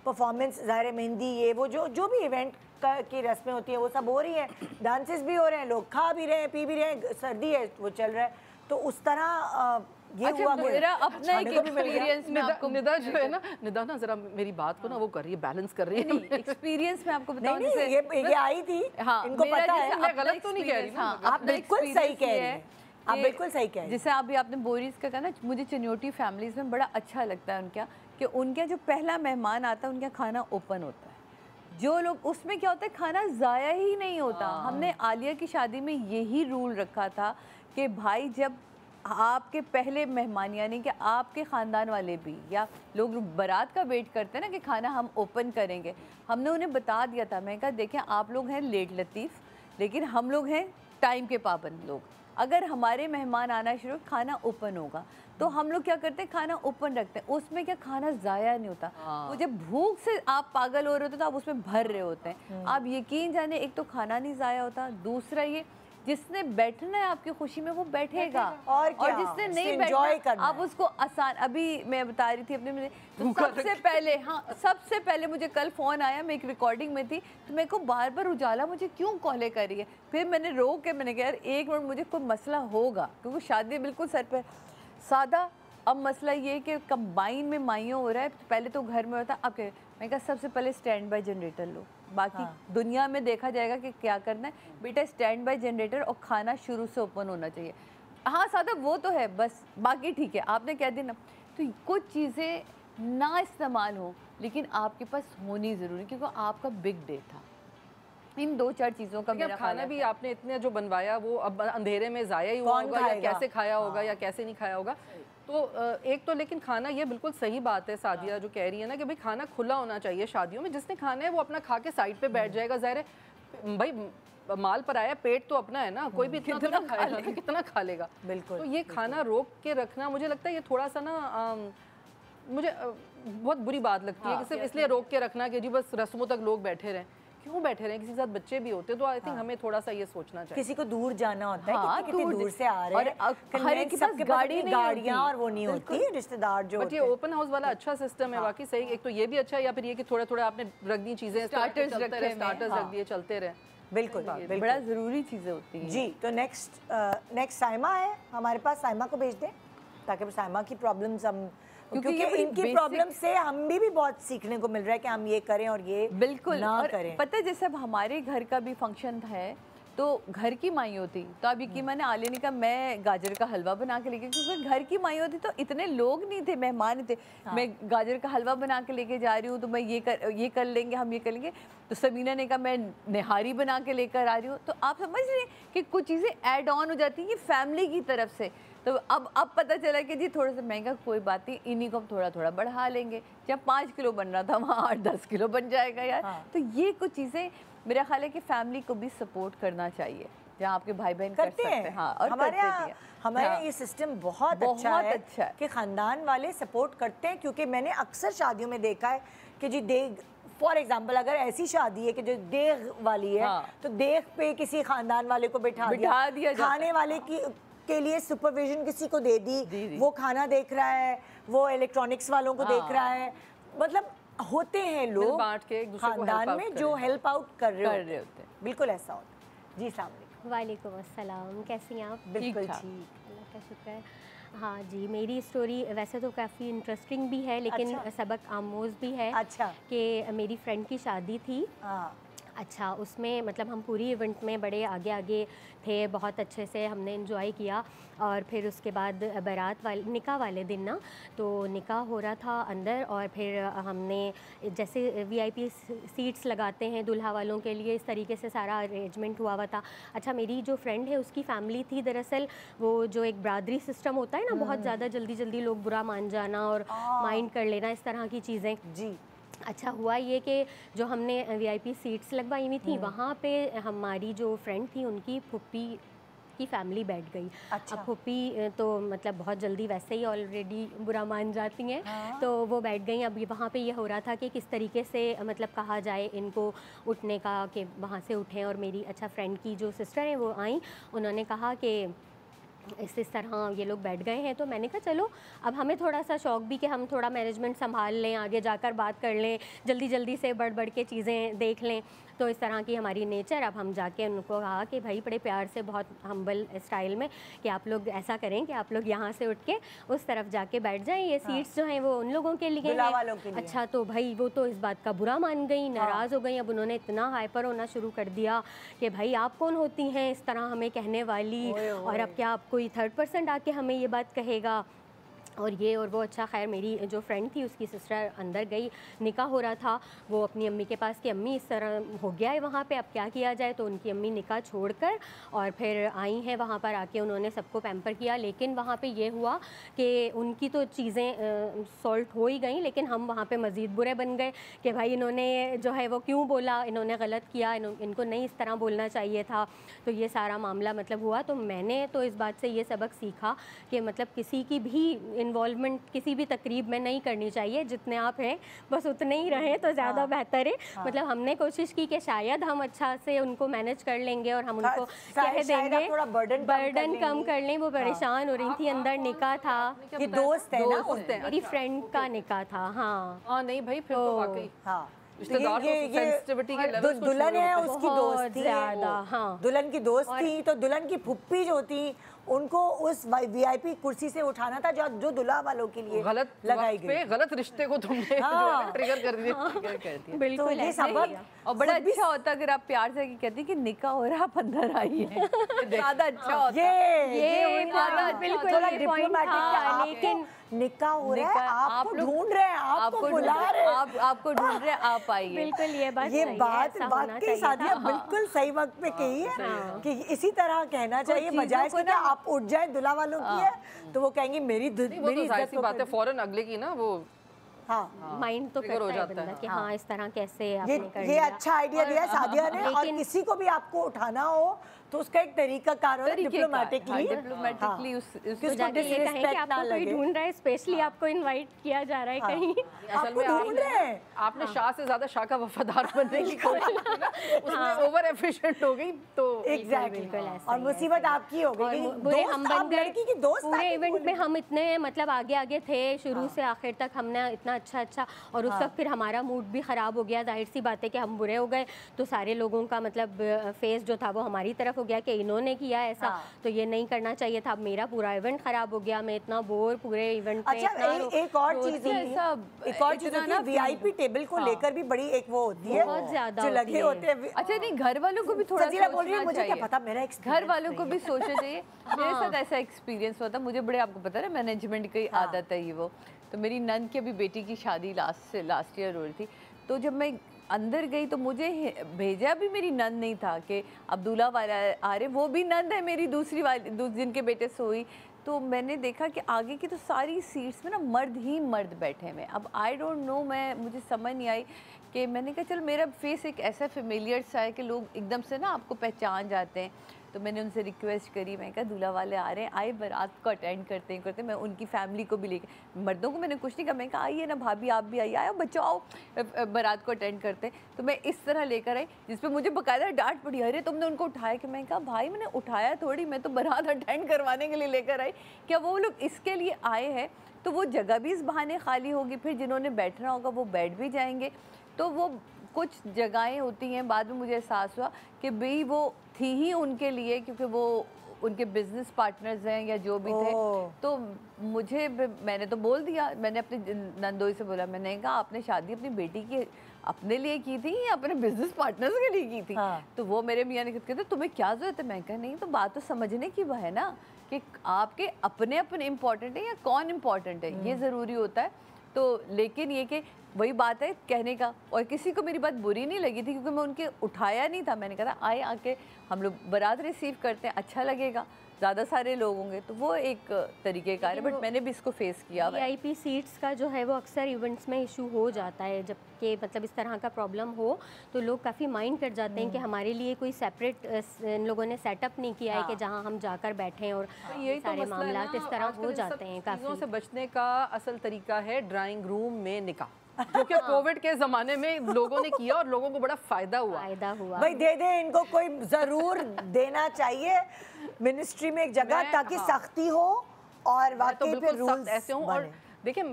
परफॉर्मेंस ज़ाहिर मेहंदी, ये वो जो भी इवेंट की रस्में होती हैं वो सब हो रही हैं, डांसेस भी हो रहे हैं, लोग खा भी रहे हैं, पी भी रहे हैं, सर्दी है वो चल रहा है, तो उस तरह ये हुआ। मेरा अपना एक एक्सपीरियंस में आपको, निदा जो है ना, निदा ना जरा मेरी बात को ना वो कर रही है, बैलेंस कर रही है। एक्सपीरियंस में आपको बताऊं, ये आई थी, इनको पता है, मैं गलत तो नहीं कह रही, आप बिल्कुल सही कह रही हैं, आप बिल्कुल सही कह रही हैं। जैसे अभी आपने बोरीज का कहा ना, मुझे चनियोटी फैमिलीज में बड़ा अच्छा लगता है उनका कि उनके जो पहला मेहमान आता है उनका खाना ओपन होता है। जो लोग उसमें क्या होता है, खाना ज़ाया ही नहीं होता। हमने आलिया की शादी में यही रूल रखा था कि भाई जब आपके पहले मेहमान यानी कि आपके ख़ानदान वाले भी या लोग बारात का वेट करते हैं ना कि खाना हम ओपन करेंगे, हमने उन्हें बता दिया था। मैं कहा देखें आप लोग हैं लेट लतीफ़, लेकिन हम लोग हैं टाइम के पाबंद लोग। अगर हमारे मेहमान आना शुरू, खाना ओपन होगा, तो हम लोग क्या करते हैं, खाना ओपन रखते हैं। उसमें क्या खाना ज़ाया नहीं होता। वो जब भूख से आप पागल हो रहे होते तो आप उसमें भर रहे होते हैं। आप यकीन जाने, एक तो खाना नहीं ज़ाया होता, दूसरा ये जिसने बैठना है आपकी खुशी में वो बैठेगा, और जिसने नहीं बैठना आप उसको आसान। अभी मैं बता रही थी अपने, तो सबसे पहले, हाँ सबसे पहले मुझे कल फ़ोन आया, मैं एक रिकॉर्डिंग में थी, तो मेरे को बार बार उजाला मुझे क्यों कॉलें कर रही है। फिर मैंने रोक के मैंने कहा यार एक मिनट, मुझे कोई मसला होगा, क्योंकि शादी बिल्कुल सर पर सादा। अब मसला ये है कि कंबाइन में माइयों हो रहा है, पहले तो घर में होता। अब मैं कहा सबसे पहले स्टैंड बाय जनरेटर लो, बाकी दुनिया में देखा जाएगा कि क्या करना है। बेटा स्टैंड बाय जनरेटर और खाना शुरू से ओपन होना चाहिए। हाँ सादा वो तो है, बस बाकी ठीक है। आपने क्या दिन, तो कुछ चीज़ें ना इस्तेमाल हो लेकिन आपके पास होनी ज़रूरी, क्योंकि आपका बिग डे था। इन 2-4 चीज़ों का मेरा खाना भी आपने इतने जो बनवाया वो अब अंधेरे में ज़ाया ही हुआ होगा, या कैसे खाया होगा या कैसे नहीं खाया होगा। तो एक तो लेकिन खाना, ये बिल्कुल सही बात है सादिया जो कह रही है ना कि भाई खाना खुला होना चाहिए शादियों में। जिसने खाना है वो अपना खा के साइड पे बैठ जाएगा। ज़ाहिर है भाई माल पर आया, पेट तो अपना है ना, कोई भी इतना तो खाएगा, कितना खा लेगा। बिल्कुल। तो ये खाना रोक के रखना, मुझे लगता है ये थोड़ा सा ना मुझे बहुत बुरी बात लगती है कि सिर्फ इसलिए रोक के रखना कि जी बस रस्मों तक लोग बैठे रहें। क्यों बैठे रहे, किसी के साथ बच्चे भी होते, तो आई थिंक हमें थोड़ा सा ये सोचना चाहिए। किसी को दूर जाना होता है, कितने दूर से आ रहे हैं, हर एक के पास गाड़ियाँ और वो नहीं होती, रिश्तेदार जो होते हैं। ये ओपन हाउस वाला अच्छा सिस्टम है वाकई सही। एक तो ये भी अच्छा है, या फिर ये कि थोड़ा थोड़ा आपने रख दी चीज़ें, स्टार्टर्स रख दिए, चलते रहे। बिल्कुल, बड़ा ज़रूरी चीज़ें होती हैं जी। तो नेक्स्ट साइमा है हमारे पास, साइमा को भेज दें ताकि साइमा की प्रॉब्लम्स हम, क्योंकि इनकी प्रॉब्लम से हम भी बहुत सीखने को मिल रहा है कि हम ये करें और ये बिल्कुल ना और करें। पता है जैसे अब हमारे घर का भी फंक्शन है तो घर की माई होती, तो अब यकीन मैंने आलिया ने कहा मैं गाजर का हलवा बना के लेके, क्योंकि घर की माई होती तो इतने लोग नहीं थे, मेहमान थे। मैं गाजर का हलवा बना के लेके जा रही हूँ, तो मैं ये कर लेंगे, हम ये कर लेंगे। तो समीना ने कहा मैं निहारी बना के लेकर आ रही हूँ। तो आप समझ रहे हैं कि कुछ चीज़ें ऐड ऑन हो जाती हैं फैमिली की तरफ से। तो अब पता चला कि जी थोड़ा सा महंगा, कोई बात नहीं, इन्हीं को हम थोड़ा थोड़ा बढ़ा लेंगे। जब 5 किलो बन रहा था वहाँ 8-10 किलो बन जाएगा यार। तो ये कुछ चीज़ें मेरा ख्याल है कि फैमिली को भी सपोर्ट करना चाहिए, जहाँ आपके भाई बहन करते हैं। हाँ, और हमारे ये सिस्टम बहुत अच्छा है कि ख़ानदान वाले सपोर्ट करते हैं, क्योंकि मैंने अक्सर शादियों में देखा है कि जी देग, फॉर एग्जाम्पल अगर ऐसी शादी है कि जो देग वाली है, तो देग पे किसी ख़ानदान वाले को बिठा दिया, खाने वाले के लिए सुपरविजन किसी को दे दी, वो खाना देख रहा है, वो इलेक्ट्रॉनिक्स वालों को देख रहा है। मतलब होते हैं मिल लोग बांट के एक दूसरे को खानदान help out में करें। जो हेल्प आउट कर रहे कर होते रहे हैं। होते हैं। बिल्कुल ऐसा होता है। जी सलाम अलैकुम। वालेकुम अस्सलाम, कैसी हैं आप? बिल्कुल ठीक-ठाक। ठीक। अल्लाह का शुक्र है। हाँ जी, मेरी स्टोरी वैसे तो काफ़ी इंटरेस्टिंग भी है, लेकिन अच्छा। सबक आमोज़ भी है अच्छा। कि मेरी फ्रेंड की शादी थी। हाँ अच्छा, उसमें मतलब हम पूरी इवेंट में बड़े आगे आगे थे, बहुत अच्छे से हमने एंजॉय किया। और फिर उसके बाद बारात वाले निकाह वाले दिन ना, तो निकाह हो रहा था अंदर, और फिर हमने जैसे वीआईपी सीट्स लगाते हैं दूल्हा वालों के लिए, इस तरीके से सारा अरेंजमेंट हुआ हुआ था। अच्छा, मेरी जो फ्रेंड है उसकी फैमिली थी दरअसल वो जो एक ब्रादरी सिस्टम होता है ना, बहुत ज़्यादा जल्दी जल्दी लोग बुरा मान जाना और माइंड कर लेना, इस तरह की चीज़ें। जी। अच्छा, हुआ ये कि जो हमने वीआईपी सीट्स लगवाई हुई थी, वहाँ पे हमारी जो फ्रेंड थी उनकी फुप्पी की फैमिली बैठ गई। अच्छा। अब फुप्पी तो मतलब बहुत जल्दी वैसे ही ऑलरेडी बुरा मान जाती हैं। हाँ। तो वो बैठ गई। अब वहाँ पे ये हो रहा था कि किस तरीके से मतलब कहा जाए इनको उठने का, कि वहाँ से उठें। और मेरी अच्छा फ्रेंड की जो सिस्टर हैं वो आई, उन्होंने कहा कि इस तरह ये लोग बैठ गए हैं। तो मैंने कहा चलो, अब हमें थोड़ा सा शौक भी कि हम थोड़ा मैनेजमेंट संभाल लें, आगे जाकर बात कर लें, जल्दी जल्दी से बढ़ बढ़ के चीज़ें देख लें। तो इस तरह की हमारी नेचर। अब हम जाके उनको कहा कि भाई बड़े प्यार से, बहुत हम्बल स्टाइल में, कि आप लोग ऐसा करें कि आप लोग यहाँ से उठ के उस तरफ जाके बैठ जाएं, ये सीट्स जो हैं वो उन लोगों के लिए दूल्हा हैं। वालों के लिए। अच्छा, तो भाई वो तो इस बात का बुरा मान गई, नाराज़ हो गई। अब उन्होंने इतना हाइपर होना शुरू कर दिया कि भाई आप कौन होती हैं इस तरह हमें कहने वाली, और अब क्या आप कोई थर्ड पर्सन आके हमें ये बात कहेगा, और ये और वो। अच्छा, खैर मेरी जो फ्रेंड थी उसकी सिस्टर अंदर गई, निकाह हो रहा था, वो अपनी अम्मी के पास कि अम्मी इस तरह हो गया है वहाँ पे, अब क्या किया जाए। तो उनकी अम्मी निकाह छोड़कर और फिर आई हैं वहाँ पर, आके उन्होंने सबको पैम्पर किया। लेकिन वहाँ पे ये हुआ कि उनकी तो चीज़ें सॉल्ट हो ही गई, लेकिन हम वहाँ पे मज़ीद बुरे बन गए कि भाई इन्होंने जो है वो क्यों बोला, इन्होंने गलत किया, इनको नहीं इस तरह बोलना चाहिए था। तो ये सारा मामला मतलब हुआ। तो मैंने तो इस बात से ये सबक सीखा कि मतलब किसी की भी इन्वॉल्वमेंट किसी भी तकरीब में नहीं करनी चाहिए, जितने आप हैं बस उतने ही रहें तो ज़्यादा बेहतर है। मतलब हमने कोशिश की कि शायद हम अच्छा से उनको मैनेज कर लेंगे और हम उनको कह देंगे, थोड़ा बर्डन कम कर लें। वो परेशान हो रही थी, अंदर निकाह था, ये दोस्त है ना, दोस्त हैं। मेरी फ्रेंड का निकाह था। हाँ नहीं भाई, फिर तो वाकई हाँ रिश्तेदार तो sensitivity के levels कुछ दुल्हन और है, होते हैं। उसकी बहुत दोस्त थी, ज़्यादा, हाँ। दुल्हन की दोस्त थी, तो दुल्हन की फुप्पी जो थी उनको उस वीआईपी कुर्सी से उठाना था जो दुल्हा वालों के लिए गलत लगाई वक्त पे गई। गलत रिश्ते को तुमने हाँ। ट्रिगर कर दिया। कर दिया। बिल्कुल तो ये ऐसा ही सबक है। और बड़ा खुद भी- अच्छा होता अगर आप प्यार से कहती कि निकाह हो रहा, आप अंदर आइए, ज़्यादा अच्छा होता। ये ज़्यादा बिल्कुल थोड़ा ये point डिप्लोमेटिक था, था, लेकिन निकाह हो रहा है, निकाह, आपको आप लोग- ढूंढ रहे हैं, आपको बुला रहे हैं। आपको ढूंढ रहे हैं, आप आइए। बिल्कुल ये बात ये सही है, बात ऐसा होना वाकई चाहिए सादिया था। बिल्कुल सही वक्त पे कही है कि इसी तरह कहना चाहिए, चीज़ों बजाय को कि ना- आप उठ जाए दुल्हा वालों की है तो वो कहेंगे मेरी वो तो मेरी जाहिर इज्जत सी को बात है, कर- फौरन अगले की ना वो हाँ माइंड तो ट्रिगर हो करता है जाता बंदा है। कि हाँ इस तरह कैसे ये आपने कर ये लिया। अच्छा आइडिया दिया है सादिया ने। और लेकिन- किसी को भी आपको उठाना हो तो उसका एक तरीका कार हो डिप्लोमेटिकली डिप्लोमेटिकली तो किसको जाके ये कहें कि डिसरिस्पेक्ट आपको ना कोई लगे। ढूंढ रहा है, स्पेशली आपको इनवाइट किया जा रहा है कहीं। असल आपको में ढूंढ रहे हैं। आपने शाह से ज्यादा शाह का वफादार बनने की कोशिश की ना, उसमें ओवर एफिशिएंट हो गई तो एग्जैक्टली बिल्कुल ऐसा और ही, मुसीबत ऐसा ही। आपकी हो और गई कि बुरे दोस्त, हम बन आप गए लड़की की दोस्त पूरे आके इवेंट बोल में। रही। हम इतने मतलब आगे आगे थे शुरू से आखिर तक, हमने इतना अच्छा और उस वक्त फिर हमारा मूड भी ख़राब हो गया। जाहिर सी बात है कि हम बुरे हो गए, तो सारे लोगों का मतलब फेस जो था वो हमारी तरफ हो गया कि इन्होंने किया ऐसा, तो ये नहीं करना चाहिए था। अब मेरा पूरा इवेंट ख़राब हो गया, मैं इतना बोर पूरे इवेंट में। अच्छा एक और चीज रोते होती है, सब, एक और चीज इतना होती है, ना वीआईपी टेबल को लेकर भी बड़ी एक वो होती है बहुत ज़्यादा जो लगे होती होते हैं। अच्छा नहीं, घर वालों को भी थोड़ा सजीला बोल रही है सोचना मुझे क्या चाहिए। पता, मेरा घर एक्सपीरियंस वालों को भी सोचना चाहिए। मेरे साथ ऐसा एक्सपीरियंस हुआ था, मुझे बड़े, आपको पता है मैनेजमेंट की आदत है ये वो। तो मेरी नंद की अभी बेटी की शादी लास्ट ईयर हो रही थी, तो जब मैं अंदर गई तो मुझे भेजा भी मेरी नंद नहीं था कि अब्दुल्ला वाला आ रहे, वो भी नंद है मेरी दूसरी वाली जिनके बेटे से हुई। तो मैंने देखा कि आगे की तो सारी सीट्स में ना मर्द ही मर्द बैठे हुए। अब आई डोंट नो, मुझे समझ नहीं आई कि मैंने कहा चल मेरा फेस एक ऐसा फेमिलियर सा है कि लोग एकदम से ना आपको पहचान जाते हैं। तो मैंने उनसे रिक्वेस्ट करी, मैं कहा दूल्हा वाले आ रहे हैं, आए बारात को अटेंड करते हैं मैं उनकी फैमिली को भी लेके, मर्दों को मैंने कुछ नहीं कहा, मैं कहा आइए ना भाभी आप भी आइए, आया बच्चों आओ बारात को अटेंड करते हैं। तो मैं इस तरह लेकर आई जिस पे मुझे बकायदा डांट पड़ी, अरे तुमने उनको उठाया कि मैं कहा भाई मैंने उठाया थोड़ी, मैं तो बारात अटेंड करवाने के लिए लेकर आई, क्या वो लोग इसके लिए आए हैं तो वो जगह भी इस बहाने खाली होगी, फिर जिन्होंने बैठना होगा वो बैठ भी जाएंगे। तो वो कुछ जगहें होती हैं, बाद में मुझे एहसास हुआ कि भाई वो थी ही उनके लिए, क्योंकि वो उनके बिजनेस पार्टनर्स हैं या जो भी थे। तो मुझे, मैंने तो बोल दिया, मैंने अपने नंदोई से बोला, मैंने कहा आपने शादी अपनी बेटी की अपने लिए की थी या अपने बिजनेस पार्टनर्स के लिए की थी? हाँ। तो वो मेरे मियाँ ने कहते तुम्हें क्या जरूरत है? मैं कहा नहीं, तो बात तो समझने की वह है ना कि आपके अपने अपने इम्पोर्टेंट है या कौन इम्पोर्टेंट है, ये ज़रूरी होता है। तो लेकिन ये कि वही बात है कहने का, और किसी को मेरी बात बुरी नहीं लगी थी क्योंकि मैं उनके उठाया नहीं था, मैंने कहा आए आके हम लोग बारात रिसीव करते हैं, अच्छा लगेगा, ज़्यादा सारे लोग होंगे, तो वो एक तरीके का है। बट मैंने भी इसको फेस किया। VIP सीट्स का जो है वो अक्सर इवेंट्स में इशू हो जाता है, जबकि मतलब इस तरह का प्रॉब्लम हो तो लोग काफ़ी माइंड कर जाते हैं कि हमारे लिए कोई सेपरेट इन लोगों ने सेटअप नहीं किया है कि जहां हम जाकर बैठें, और यही सारे तो मामला इस तरह हो जाते हैं। काफ़ी से बचने का असल तरीका है ड्राइंग रूम में निकाह, जो कि कोविड के ज़माने में लोगों ने किया और लोगों को बड़ा फ़ायदा हुआ। भाई दे दे इनको, कोई ज़रूर देना चाहिए मिनिस्ट्री में एक जगह, ताकि सख्ती हो और वाकई पे रूल्स ऐसे हों। और देखिए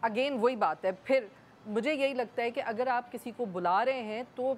अगेन वही बात है, फिर मुझे यही लगता है कि अगर आप किसी को बुला रहे हैं तो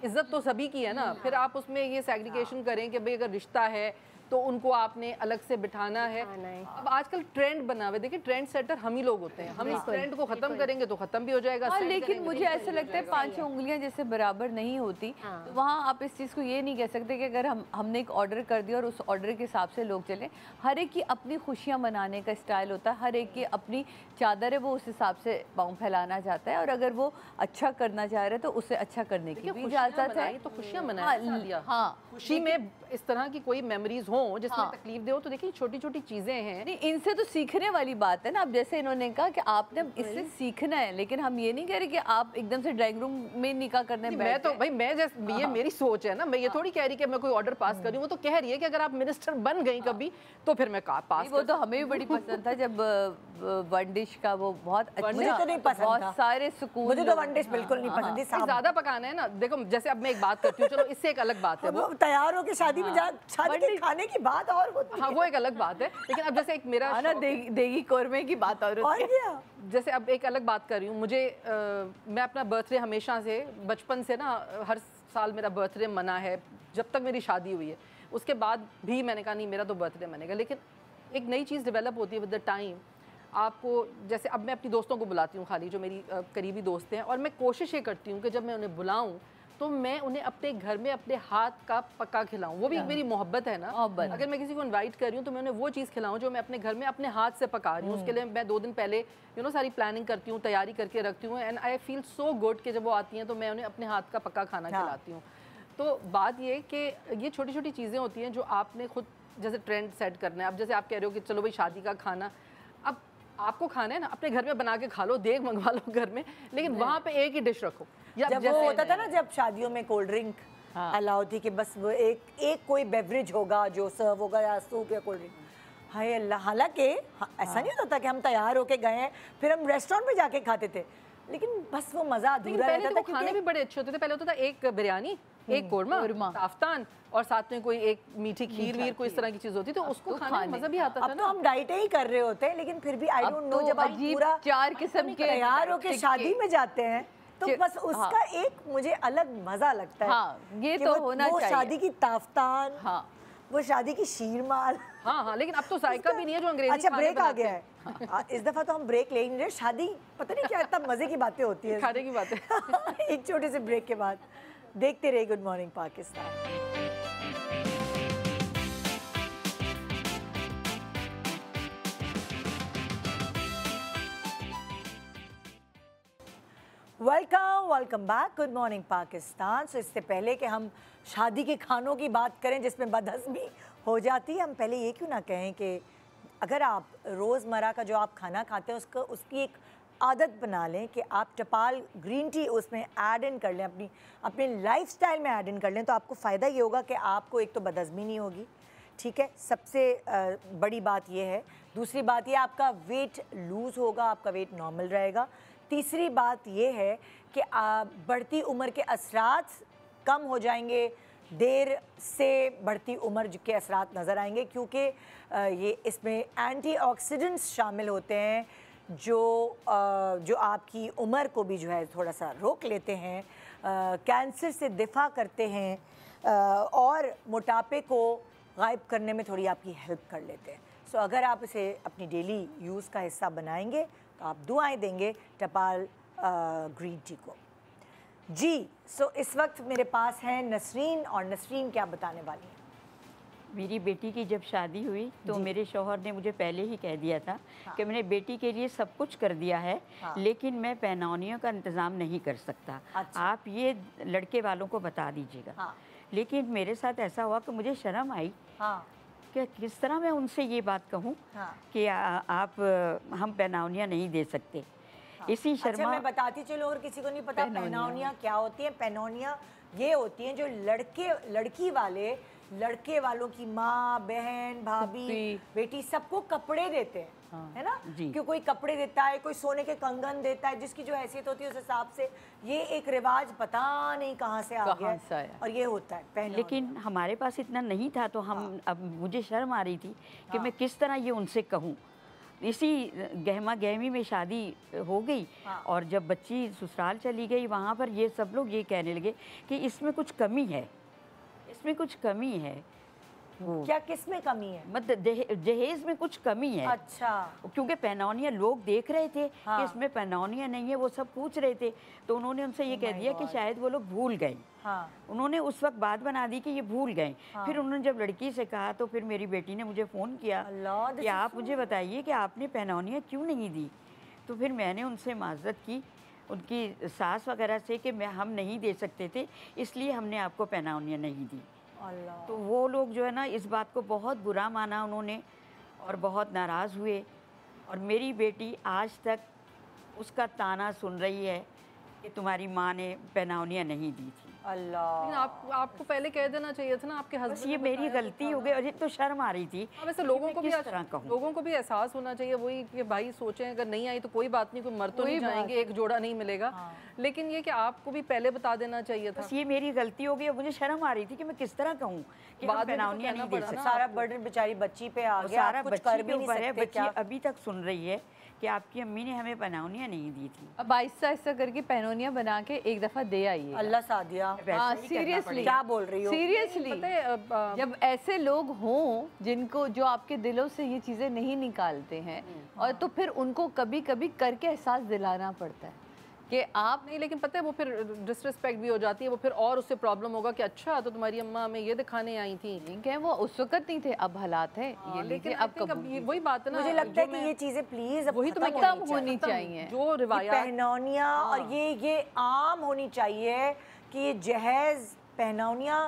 इज्जत तो सभी की है ना, फिर आप उसमें ये सेग्रीगेशन करें कि भाई अगर रिश्ता है तो उनको आपने अलग से बिठाना है। अब आजकल ट्रेंड बना हुआ है, देखिए ट्रेंड सेटर हम ही लोग होते हैं, हम इस ट्रेंड को खत्म करेंगे तो खत्म भी हो जाएगा। लेकिन मुझे ऐसा लगता है 5-6 उंगलियां जैसे बराबर नहीं होती, तो वहाँ आप इस चीज़ को ये नहीं कह सकते कि अगर हमने एक ऑर्डर कर दिया और उस ऑर्डर के हिसाब से लोग चले। हर एक की अपनी खुशियाँ मनाने का स्टाइल होता है, हर एक की अपनी चादर है, वो उस हिसाब से पाँव फैलाना चाहता है, और अगर वो अच्छा करना चाह रहे हैं तो उसे अच्छा करने की भी इजाज़त है। तो खुशियाँ मनाएं, हाँ, खुशी में इस तरह की कोई मेमोरीज हो जिसमें तकलीफ दे हो, तो देखिए छोटी छोटी चीजें हैं। नहीं, इनसे तो सीखने वाली बात है ना। अब जैसे इन्होंने कहा कि आपने इससे सीखना है, लेकिन हम ये नहीं कह रहे कि आप एकदम से ड्राइंग रूम में निकाह करने बैठ। मैं तो भाई मैं जैसे ये मेरी सोच है ना, मैं ये थोड़ी कह रही कि मैं कोई ऑर्डर पास कर रही हूँ, वो तो कह रही है कि अगर आप मिनिस्टर बन गई कभी तो फिर मैं पास। वो तो हमें भी बड़ी पसंद था जब वन डिश का वो बहुत अच्छा, मुझे तो नहीं पसंद, बहुत सारे सुकून। मुझे तो वन डिश बिल्कुल नहीं पसंद थी, ज्यादा पकाना है ना। देखो जैसे अब मैं एक बात करती हूँ, चलो इससे एक अलग बात है, वो तैयार हो के शादी में शादी के खाने की बात और होती है। हाँ वो एक अलग बात है, लेकिन अब जैसे एक मेरा देगी कौरमे की बात और होती है। जैसे अब एक अलग बात कर रही हूँ, मुझे मैं अपना बर्थडे हमेशा से बचपन से ना हर साल मेरा बर्थडे मना है, जब तक मेरी शादी हुई है। उसके बाद भी मैंने कहा नहीं मेरा तो बर्थडे मनेगा, लेकिन एक नई चीज़ डेवलप होती है विद द टाइम। आपको जैसे अब मैं अपनी दोस्तों को बुलाती हूँ, खाली जो मेरी करीबी दोस्त हैं, और मैं कोशिश ये करती हूँ कि जब मैं उन्हें बुलाऊँ तो मैं उन्हें अपने घर में अपने हाथ का पक्का खिलाऊं। वो भी एक मेरी मोहब्बत है ना। अगर मैं किसी को इनवाइट कर रही हूँ तो मैं उन्हें वो चीज़ खिलाऊं जो मैं अपने घर में अपने हाथ से पका रही हूँ। उसके लिए मैं 2 दिन पहले सारी प्लानिंग करती हूँ, तैयारी करके रखती हूँ, and I feel so good कि जब वो आती हैं तो मैं उन्हें अपने हाथ का पक्का खाना खिलाती हूँ। तो बात ये कि ये छोटी छोटी चीज़ें होती हैं जो आपने खुद जैसे ट्रेंड सेट करना है। अब जैसे आप कह रहे हो कि चलो भाई शादी का खाना, अब आपको खाना है ना, अपने घर में बना के खा लो, देग मंगवा लो घर में, लेकिन वहाँ पे एक ही डिश रखो। जब वो होता था ना, जब शादियों में कोल्ड ड्रिंक अलाउ थी कि बस वो एक कोई बेवरेज होगा जो सर्व होगा, या सूप या कोल्ड ड्रिंक। हाय अल्लाह, हालांकि ऐसा नहीं होता था कि हम तैयार होके गए हैं फिर हम रेस्टोरेंट में जाके खाते थे, लेकिन बस वो मज़ा अधूरा रहता था। खाने भी बड़े अच्छे होते थे। पहले होता था एक बिरयानी, एक कोरमा, ताफ्तान, और साथ में कोई एक मीठी खीर वीर, कोई इस तरह की चीज होती थी, तो उसको खाने में मजा भी आता था। अब तो हम डाइट ही कर रहे होते हैं, लेकिन फिर भी आई डोंट नो, जब आप पूरा 4 किस्म के तैयार होके शादी में जाते हैं तो बस उसका एक मुझे अलग मजा लगता है। हाँ, ये तो होना चाहिए। वो शादी की ताफ्तान, वो शादी की शीरमाल। हाँ, लेकिन अब तो जायका भी नहीं है जो अंग्रेजी। अच्छा, ब्रेक आ गया है। इस दफा तो हम ब्रेक ले नहीं रहे। शादी पता नहीं क्या इतना मजे की बातें होती है, खाने की बातें। एक छोटे से ब्रेक के बाद देखते रहे good morning Pakistan. Welcome back, good morning Pakistan. So इससे पहले कि हम शादी के खानों की बात करें जिसमें बदहज़मी हो जाती है, हम पहले ये क्यों ना कहें कि अगर आप रोज़मर्रा का जो आप खाना खाते हैं उसकी एक आदत बना लें कि आप टपाल ग्रीन टी उसमें ऐड इन कर लें, अपने लाइफस्टाइल में ऐड इन कर लें, तो आपको फ़ायदा ये होगा कि आपको एक तो बदहज़मी नहीं होगी, ठीक है, सबसे बड़ी बात ये है। दूसरी बात ये आपका वेट लूज़ होगा, आपका वेट नॉर्मल रहेगा। तीसरी बात ये है कि बढ़ती उम्र के असरात कम हो जाएंगे, देर से बढ़ती उम्र के असरात नज़र आएंगे, क्योंकि ये इसमें एंटीऑक्सीडेंट्स शामिल होते हैं जो आपकी उम्र को भी जो है थोड़ा सा रोक लेते हैं, कैंसर से दिफा करते हैं और मोटापे को गायब करने में थोड़ी आपकी हेल्प कर लेते हैं। सो अगर आप इसे अपनी डेली यूज़ का हिस्सा बनाएंगे तो आप दुआएं देंगे टपाल ग्रीन टी को। जी, सो इस वक्त मेरे पास हैं नसरीन, और नसरीन क्या बताने वाली हैं? मेरी बेटी की जब शादी हुई तो मेरे शौहर ने मुझे पहले ही कह दिया था कि मैंने बेटी के लिए सब कुछ कर दिया है, लेकिन मैं पहनानियों का इंतज़ाम नहीं कर सकता। अच्छा। आप ये लड़के वालों को बता दीजिएगा। लेकिन मेरे साथ ऐसा हुआ कि मुझे शर्म आई कि किस तरह मैं उनसे ये बात कहूँ कि आप हम पहनानियाँ नहीं दे सकते। इसी शर्मा। अच्छा, मैं बताती चलो और किसी को नहीं पता पहनानियाँ क्या होती हैं। पहनानियाँ ये होती हैं जो लड़की वाले लड़के वालों की माँ, बहन, भाभी, बेटी सबको कपड़े देते हैं, है ना? कि कोई कपड़े देता है, कोई सोने के कंगन देता है, जिसकी जो हैसियत होती है उस हिसाब से। ये एक रिवाज पता नहीं कहाँ से आ गया और ये होता है। लेकिन हमारे पास इतना नहीं था, तो हम अब मुझे शर्म आ रही थी कि मैं किस तरह ये उनसे कहूँ। इसी गहमा गहमी में शादी हो गई और जब बच्ची ससुराल चली गई, वहाँ पर ये सब लोग ये कहने लगे कि इसमें कुछ कमी है, इसमें कुछ कमी है। क्या किस में कमी है? मतलब जहेज में कुछ कमी है। अच्छा। क्योंकि पहनौनियाँ लोग देख रहे थे कि इसमें पहनौनियाँ नहीं है, वो सब पूछ रहे थे, तो उन्होंने उनसे ये कह दिया कि शायद वो लोग भूल गए। उन्होंने उस वक्त बात बना दी कि ये भूल गए। फिर उन्होंने जब लड़की से कहा तो फिर मेरी बेटी ने मुझे फ़ोन किया कि आप मुझे बताइए कि आपने पहनौनियाँ क्यों नहीं दी। तो फिर मैंने उनसे माजरत की, उनकी सास वगैरह से, कि हम नहीं दे सकते थे, इसलिए हमने आपको पहनौनियाँ नहीं दी। तो वो लोग जो है ना इस बात को बहुत बुरा माना उन्होंने और बहुत नाराज़ हुए। और मेरी बेटी आज तक उसका ताना सुन रही है कि तुम्हारी माँ ने पहनौनियाँ नहीं दी थी। अल्लाह। आपको पहले कह देना चाहिए था ना आपके हस्बैंड। ये मेरी गलती हो गई और तो शर्म आ रही थी। वैसे लोगों को भी एहसास होना चाहिए वही कि भाई सोचें अगर नहीं आई तो कोई बात नहीं, कोई मर तो नहीं जाएंगे, एक जोड़ा नहीं मिलेगा। लेकिन ये कि आपको भी पहले बता देना चाहिए था। ये मेरी गलती हो गई और मुझे शर्म आ रही थी कि मैं किस तरह कहूँ कि पहनौनियाँ नहीं दे सकते। सारा बर्डन बेचारी बच्ची पे आ गया, सारा बच्ची के ऊपर है। बच्ची अभी तक सुन रही है कि आपकी अम्मी ने हमें पहनौनियाँ नहीं दी थी। अब आहिस्ता आहिस्ता करके पहनौनियाँ बना के एक दफ़ा दे आइए। अल्लाह सादिया, सीरियसली क्या बोल रही हो? सीरियसली जब ऐसे लोग हों जिनको जो आपके दिलों से ये चीज़ें नहीं निकालते हैं, और तो फिर उनको कभी कभी करके एहसास दिलाना पड़ता है कि आप नहीं। लेकिन पता है वो फिर डिसरिस्पेक्ट भी हो जाती है, वो फिर और उससे प्रॉब्लम होगा कि अच्छा तो तुम्हारी अम्मा हमें ये दिखाने आई थी। ठीक है, वो उस वक्त नहीं थे, अब हालात है ये। लेकिन अब वही बात है ना, मुझे लगता है कि ये चीज़ें प्लीज वही तो खत्म होनी चाहिए। जो रिवायत पहनौनियाँ और ये आम होनी चाहिए कि ये जहेज पहनौनियाँ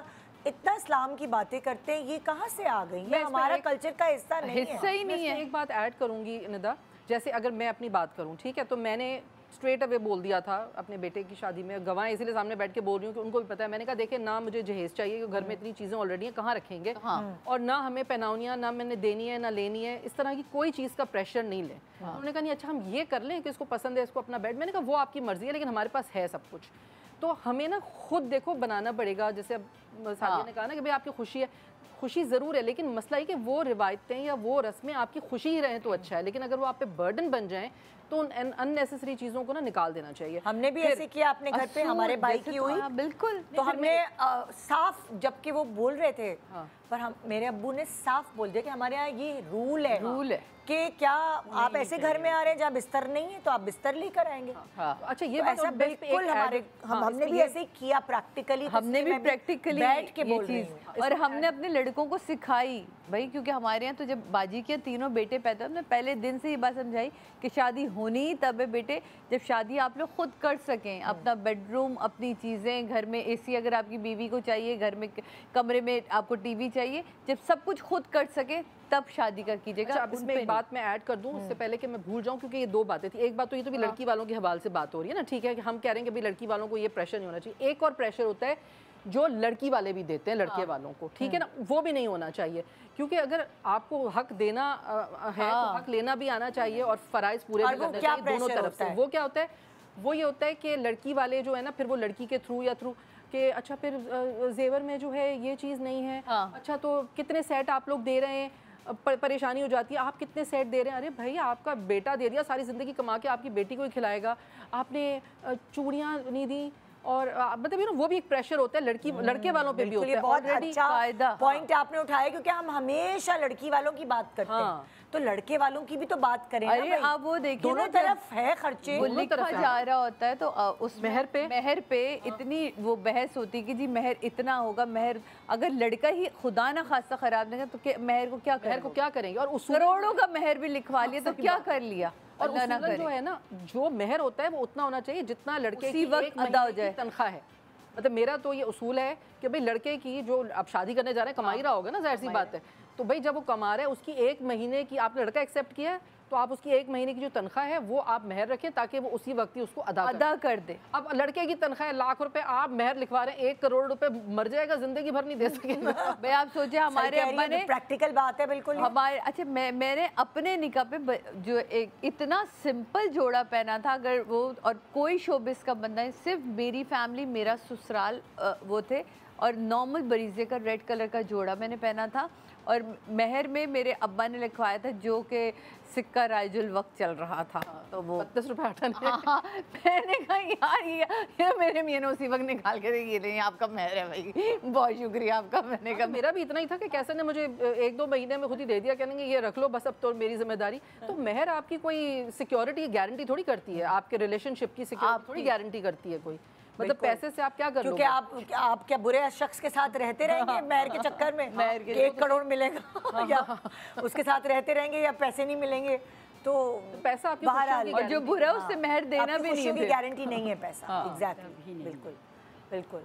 इतना इस्लाम की बातें करते हैं, ये कहाँ से आ गई? ये हमारा कल्चर का हिस्सा नहीं है। हिस्सा ही नहीं है। एक बात ऐड करूँगी निदा, जैसे अगर मैं अपनी बात करूँ, ठीक है, तो मैंने स्ट्रेट अवे बोल दिया था अपने बेटे की शादी में, गवाह इसीलिए सामने बैठ के बोल रही हूँ कि उनको भी पता है। मैंने कहा देखिए ना मुझे जहेज चाहिए क्योंकि घर में इतनी चीज़ें ऑलरेडी हैं, कहाँ रखेंगे, और ना हमें पहनाउनियाँ ना मैंने देनी है ना लेनी है, इस तरह की कोई चीज़ का प्रेशर नहीं ले। उन्होंने कहा नहीं अच्छा हम ये कर लें कि इसको पसंद है, इसको अपना बेड। मैंने कहा वो आपकी मर्जी है, लेकिन हमारे पास है सब कुछ, तो हमें ना खुद देखो बनाना पड़ेगा। जैसे अब सादिया ने कहा ना कि भाई आपकी खुशी है, खुशी ज़रूर है, लेकिन मसला ये कि वो रिवायतें या वो रस्में आपकी खुशी ही रहें तो अच्छा है, लेकिन अगर वो आप पे बर्डन बन जाएं तो उन अननेसेसरी चीज़ों को ना निकाल देना चाहिए। हमने भी ऐसे किया अपने घर पे, हमारे भाई की हुई। बिल्कुल। तो हमने साफ, जबकि वो बोल रहे थे, पर हम मेरे अब्बू ने साफ बोल दिया कि हमारे यहाँ ये रूल है कि क्या आप ऐसे घर में आ रहे हैं जहाँ बिस्तर नहीं है तो आप बिस्तर लेकर आएंगे। अच्छा ये ऐसा बिल्कुल हमने भी ऐसे किया प्रैक्टिकली। हमने भी प्रैक्टिकली बैठ के ये बोल रही चीज़, और हमने अपने लड़कों को सिखाई भाई, क्योंकि हमारे यहाँ तो जब बाजी के तीनों बेटे पैदा, हमने पहले दिन से ये बात समझाई कि शादी होनी ही तब है बेटे जब शादी आप लोग खुद कर सकें, अपना बेडरूम, अपनी चीज़ें, घर में एसी अगर आपकी बीवी को चाहिए, घर में कमरे में आपको टीवी चाहिए, जब सब कुछ खुद कर सके तब शादी का कीजिएगा। अच्छा, अब इसमें एक बात मैं ऐड कर दूं उससे पहले कि मैं भूल जाऊं, क्योंकि ये दो बातें थी। एक बात तो ये तो भी लड़की वालों के हवाले से बात हो रही है ना, ठीक है कि हम कह रहे हैं कि भाई लड़की वालों को ये प्रेशर नहीं होना चाहिए। एक और प्रेशर होता है जो लड़की वाले भी देते हैं लड़के वालों को, ठीक है ना, वो भी नहीं होना चाहिए, क्योंकि अगर आपको हक देना है तो हक लेना भी आना चाहिए और फराइज पूरे भी करने चाहिए दोनों तरफ से। वो क्या होता है, वो ये होता है कि लड़की वाले जो है ना, फिर वो लड़की के थ्रू या थ्रू कि अच्छा फिर जेवर में जो है ये चीज़ नहीं है, अच्छा तो कितने सेट आप लोग दे रहे हैं, परेशानी हो जाती है, आप कितने सेट दे रहे हैं। अरे भाई आपका बेटा दे दिया, सारी ज़िंदगी कमा के आपकी बेटी को ही खिलाएगा, आपने चूड़ियाँ नहीं दी, और मतलब यू नो वो भी एक प्रेशर होता है लड़के वालों पे भी होता है। बहुत अच्छा पॉइंट आपने उठाया, क्योंकि हम हमेशा लड़की वालों की बात करते हैं, तो लड़के वालों की भी तो बात करें। अरे आप वो देखिए दोनों तरफ है खर्चे, वो लिखा जा रहा होता है तो उस महर पे इतनी वो बहस होती है कि जी महर इतना होगा, महर अगर लड़का ही खुदा ना खासा खराब नहीं तो महर को क्या करेंगे, और उस करोड़ों का महर भी लिखवा लिया तो क्या कर लिया। और उसूलन जो है ना, जो महर होता है वो उतना होना चाहिए जितना लड़के की वक्त अदा हो जाए तनख्वाह है। मतलब मेरा तो ये उसूल है कि भाई लड़के की जो अब शादी करने जा रहे हैं कमा ही रहा होगा ना, जाहिर सी बात है, तो भाई जब वो कमा रहा है उसकी एक महीने की, आप लड़का एक्सेप्ट किया है तो आप उसकी एक महीने की जो तनख्वाह है वो आप महर रखें ताकि वो उसी वक्त ही उसको अदा कर दे। अब लड़के की तनख्वाह है लाख रुपए, आप महर लिखवा रहे हैं 1 करोड़ रुपए, मर जाएगा, जिंदगी भर नहीं दे सकेगा। भाई आप सोचे हमारे अब्बा ने, प्रैक्टिकल बात है बिल्कुल हमारे, अच्छा मैंने अपने निकाह पे जो एक इतना सिंपल जोड़ा पहना था, अगर वो और कोई शोबिस का बंदा है, सिर्फ मेरी फैमिली, मेरा ससुराल वो थे, और नॉर्मल बरीजे का रेड कलर का जोड़ा मैंने पहना था, और महर में मेरे अब्बा ने लिखवाया था जो कि सिक्का राइजुल वक्त चल रहा था, तो वो 32 रुपये हटन। मैंने कहा यार ये मेरे मियाँ ने उसी वक्त निकाल के ये नहीं आपका महर है भाई, बहुत शुक्रिया आपका। मैंने कहा मेरा भी इतना ही था कि कैसे ने मुझे 1-2 महीने में खुद ही दे दिया, कहने ये रख लो बस, अब तो मेरी जिम्मेदारी। तो महर आपकी कोई सिक्योरिटी गारंटी थोड़ी करती है, आपके रिलेशनशिप की सिक्योरिटी थोड़ी गारंटी करती है कोई, मतलब पैसे से आप क्या कर लोगे? क्योंकि आप क्या बुरे शख्स के साथ रहते रहेंगे महर के चक्कर में, 1 करोड़ मिलेगा या उसके साथ रहते रहेंगे या पैसे नहीं मिलेंगे, तो पैसा आपकी बाहर, और जो बुरा उससे महर देना भी नहीं है, गारंटी नहीं है पैसा। एग्जैक्टली, बिल्कुल बिल्कुल।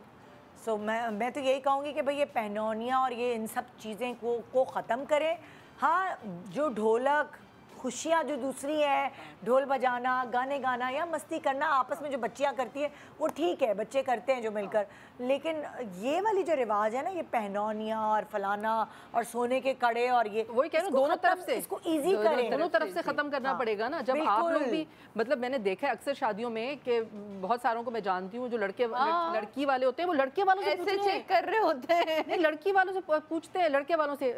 सो मैं तो यही कहूँगी कि भाई ये पहनौनियाँ और ये इन सब चीज़ें को ख़त्म करें। हाँ, जो ढोलक खुशियाँ जो दूसरी है, ढोल बजाना, गाने गाना या मस्ती करना आपस में जो बच्चियाँ करती हैं वो ठीक है, बच्चे करते हैं जो मिलकर, लेकिन ये वाली जो रिवाज है ना, ये पहनौनियाँ और फलाना और सोने के कड़े और ये, वही कह रहे हो, दोनों तरफ से इसको इजी करें, दोनों तरफ से ख़त्म करना पड़ेगा ना। जब आप लोग भी, मतलब मैंने देखा है अक्सर शादियों में कि बहुत सारों को मैं जानती हूँ जो लड़की वाले होते हैं, वो लड़के वालों से चेक कर रहे होते हैं, लड़की वालों से पूछते हैं, लड़के वालों से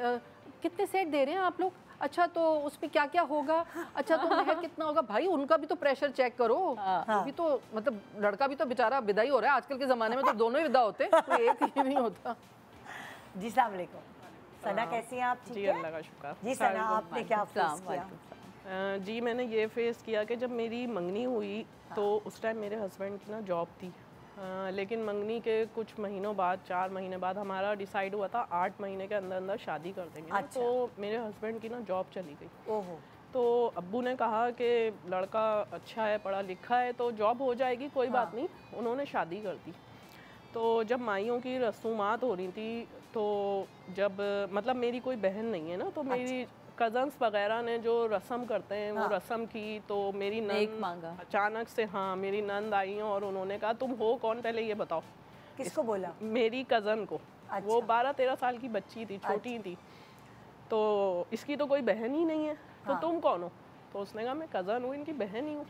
कितने सेट दे रहे हैं आप लोग, अच्छा तो उस पर क्या क्या होगा, अच्छा तो महर कितना होगा। भाई उनका भी तो प्रेशर चेक करो, अभी तो मतलब लड़का भी तो बेचारा विदा ही हो रहा है आजकल के ज़माने में, तो दोनों ही विदा होते हैं, तो एक ही नहीं होता। जी सलाम अलैकुम। सना कैसी हैं आप? जी अल्लाह का शुक्र। जी सना, आपने क्या फेस किया? जी मैंने ये फेस किया कि जब मेरी मंगनी हुई तो उस टाइम मेरे हस्बैंड की ना जॉब थी, लेकिन मंगनी के कुछ महीनों बाद, 4 महीने बाद हमारा डिसाइड हुआ था 8 महीने के अंदर अंदर शादी कर देंगे। अच्छा। तो मेरे हस्बैंड की ना जॉब चली गई। ओहो। तो अब्बू ने कहा कि लड़का अच्छा है, पढ़ा लिखा है, तो जॉब हो जाएगी, कोई बात नहीं। उन्होंने शादी कर दी। तो जब माइयों की रसूमात हो रही थी, तो जब मतलब मेरी कोई बहन नहीं है ना, तो मेरी कज़न्स वगैरह ने जो रस्म करते हैं वो रस्म की, तो मेरी नंद अचानक से, हाँ मेरी नंद आई और उन्होंने कहा तुम हो कौन, पहले ये बताओ। किसको बोला? मेरी कज़न को। अच्छा। वो 12-13 साल की बच्ची थी, छोटी थी, तो इसकी तो कोई बहन ही नहीं है, तो तुम कौन हो? तो उसने कहा मैं कज़न हूँ, इनकी बहन ही हूँ।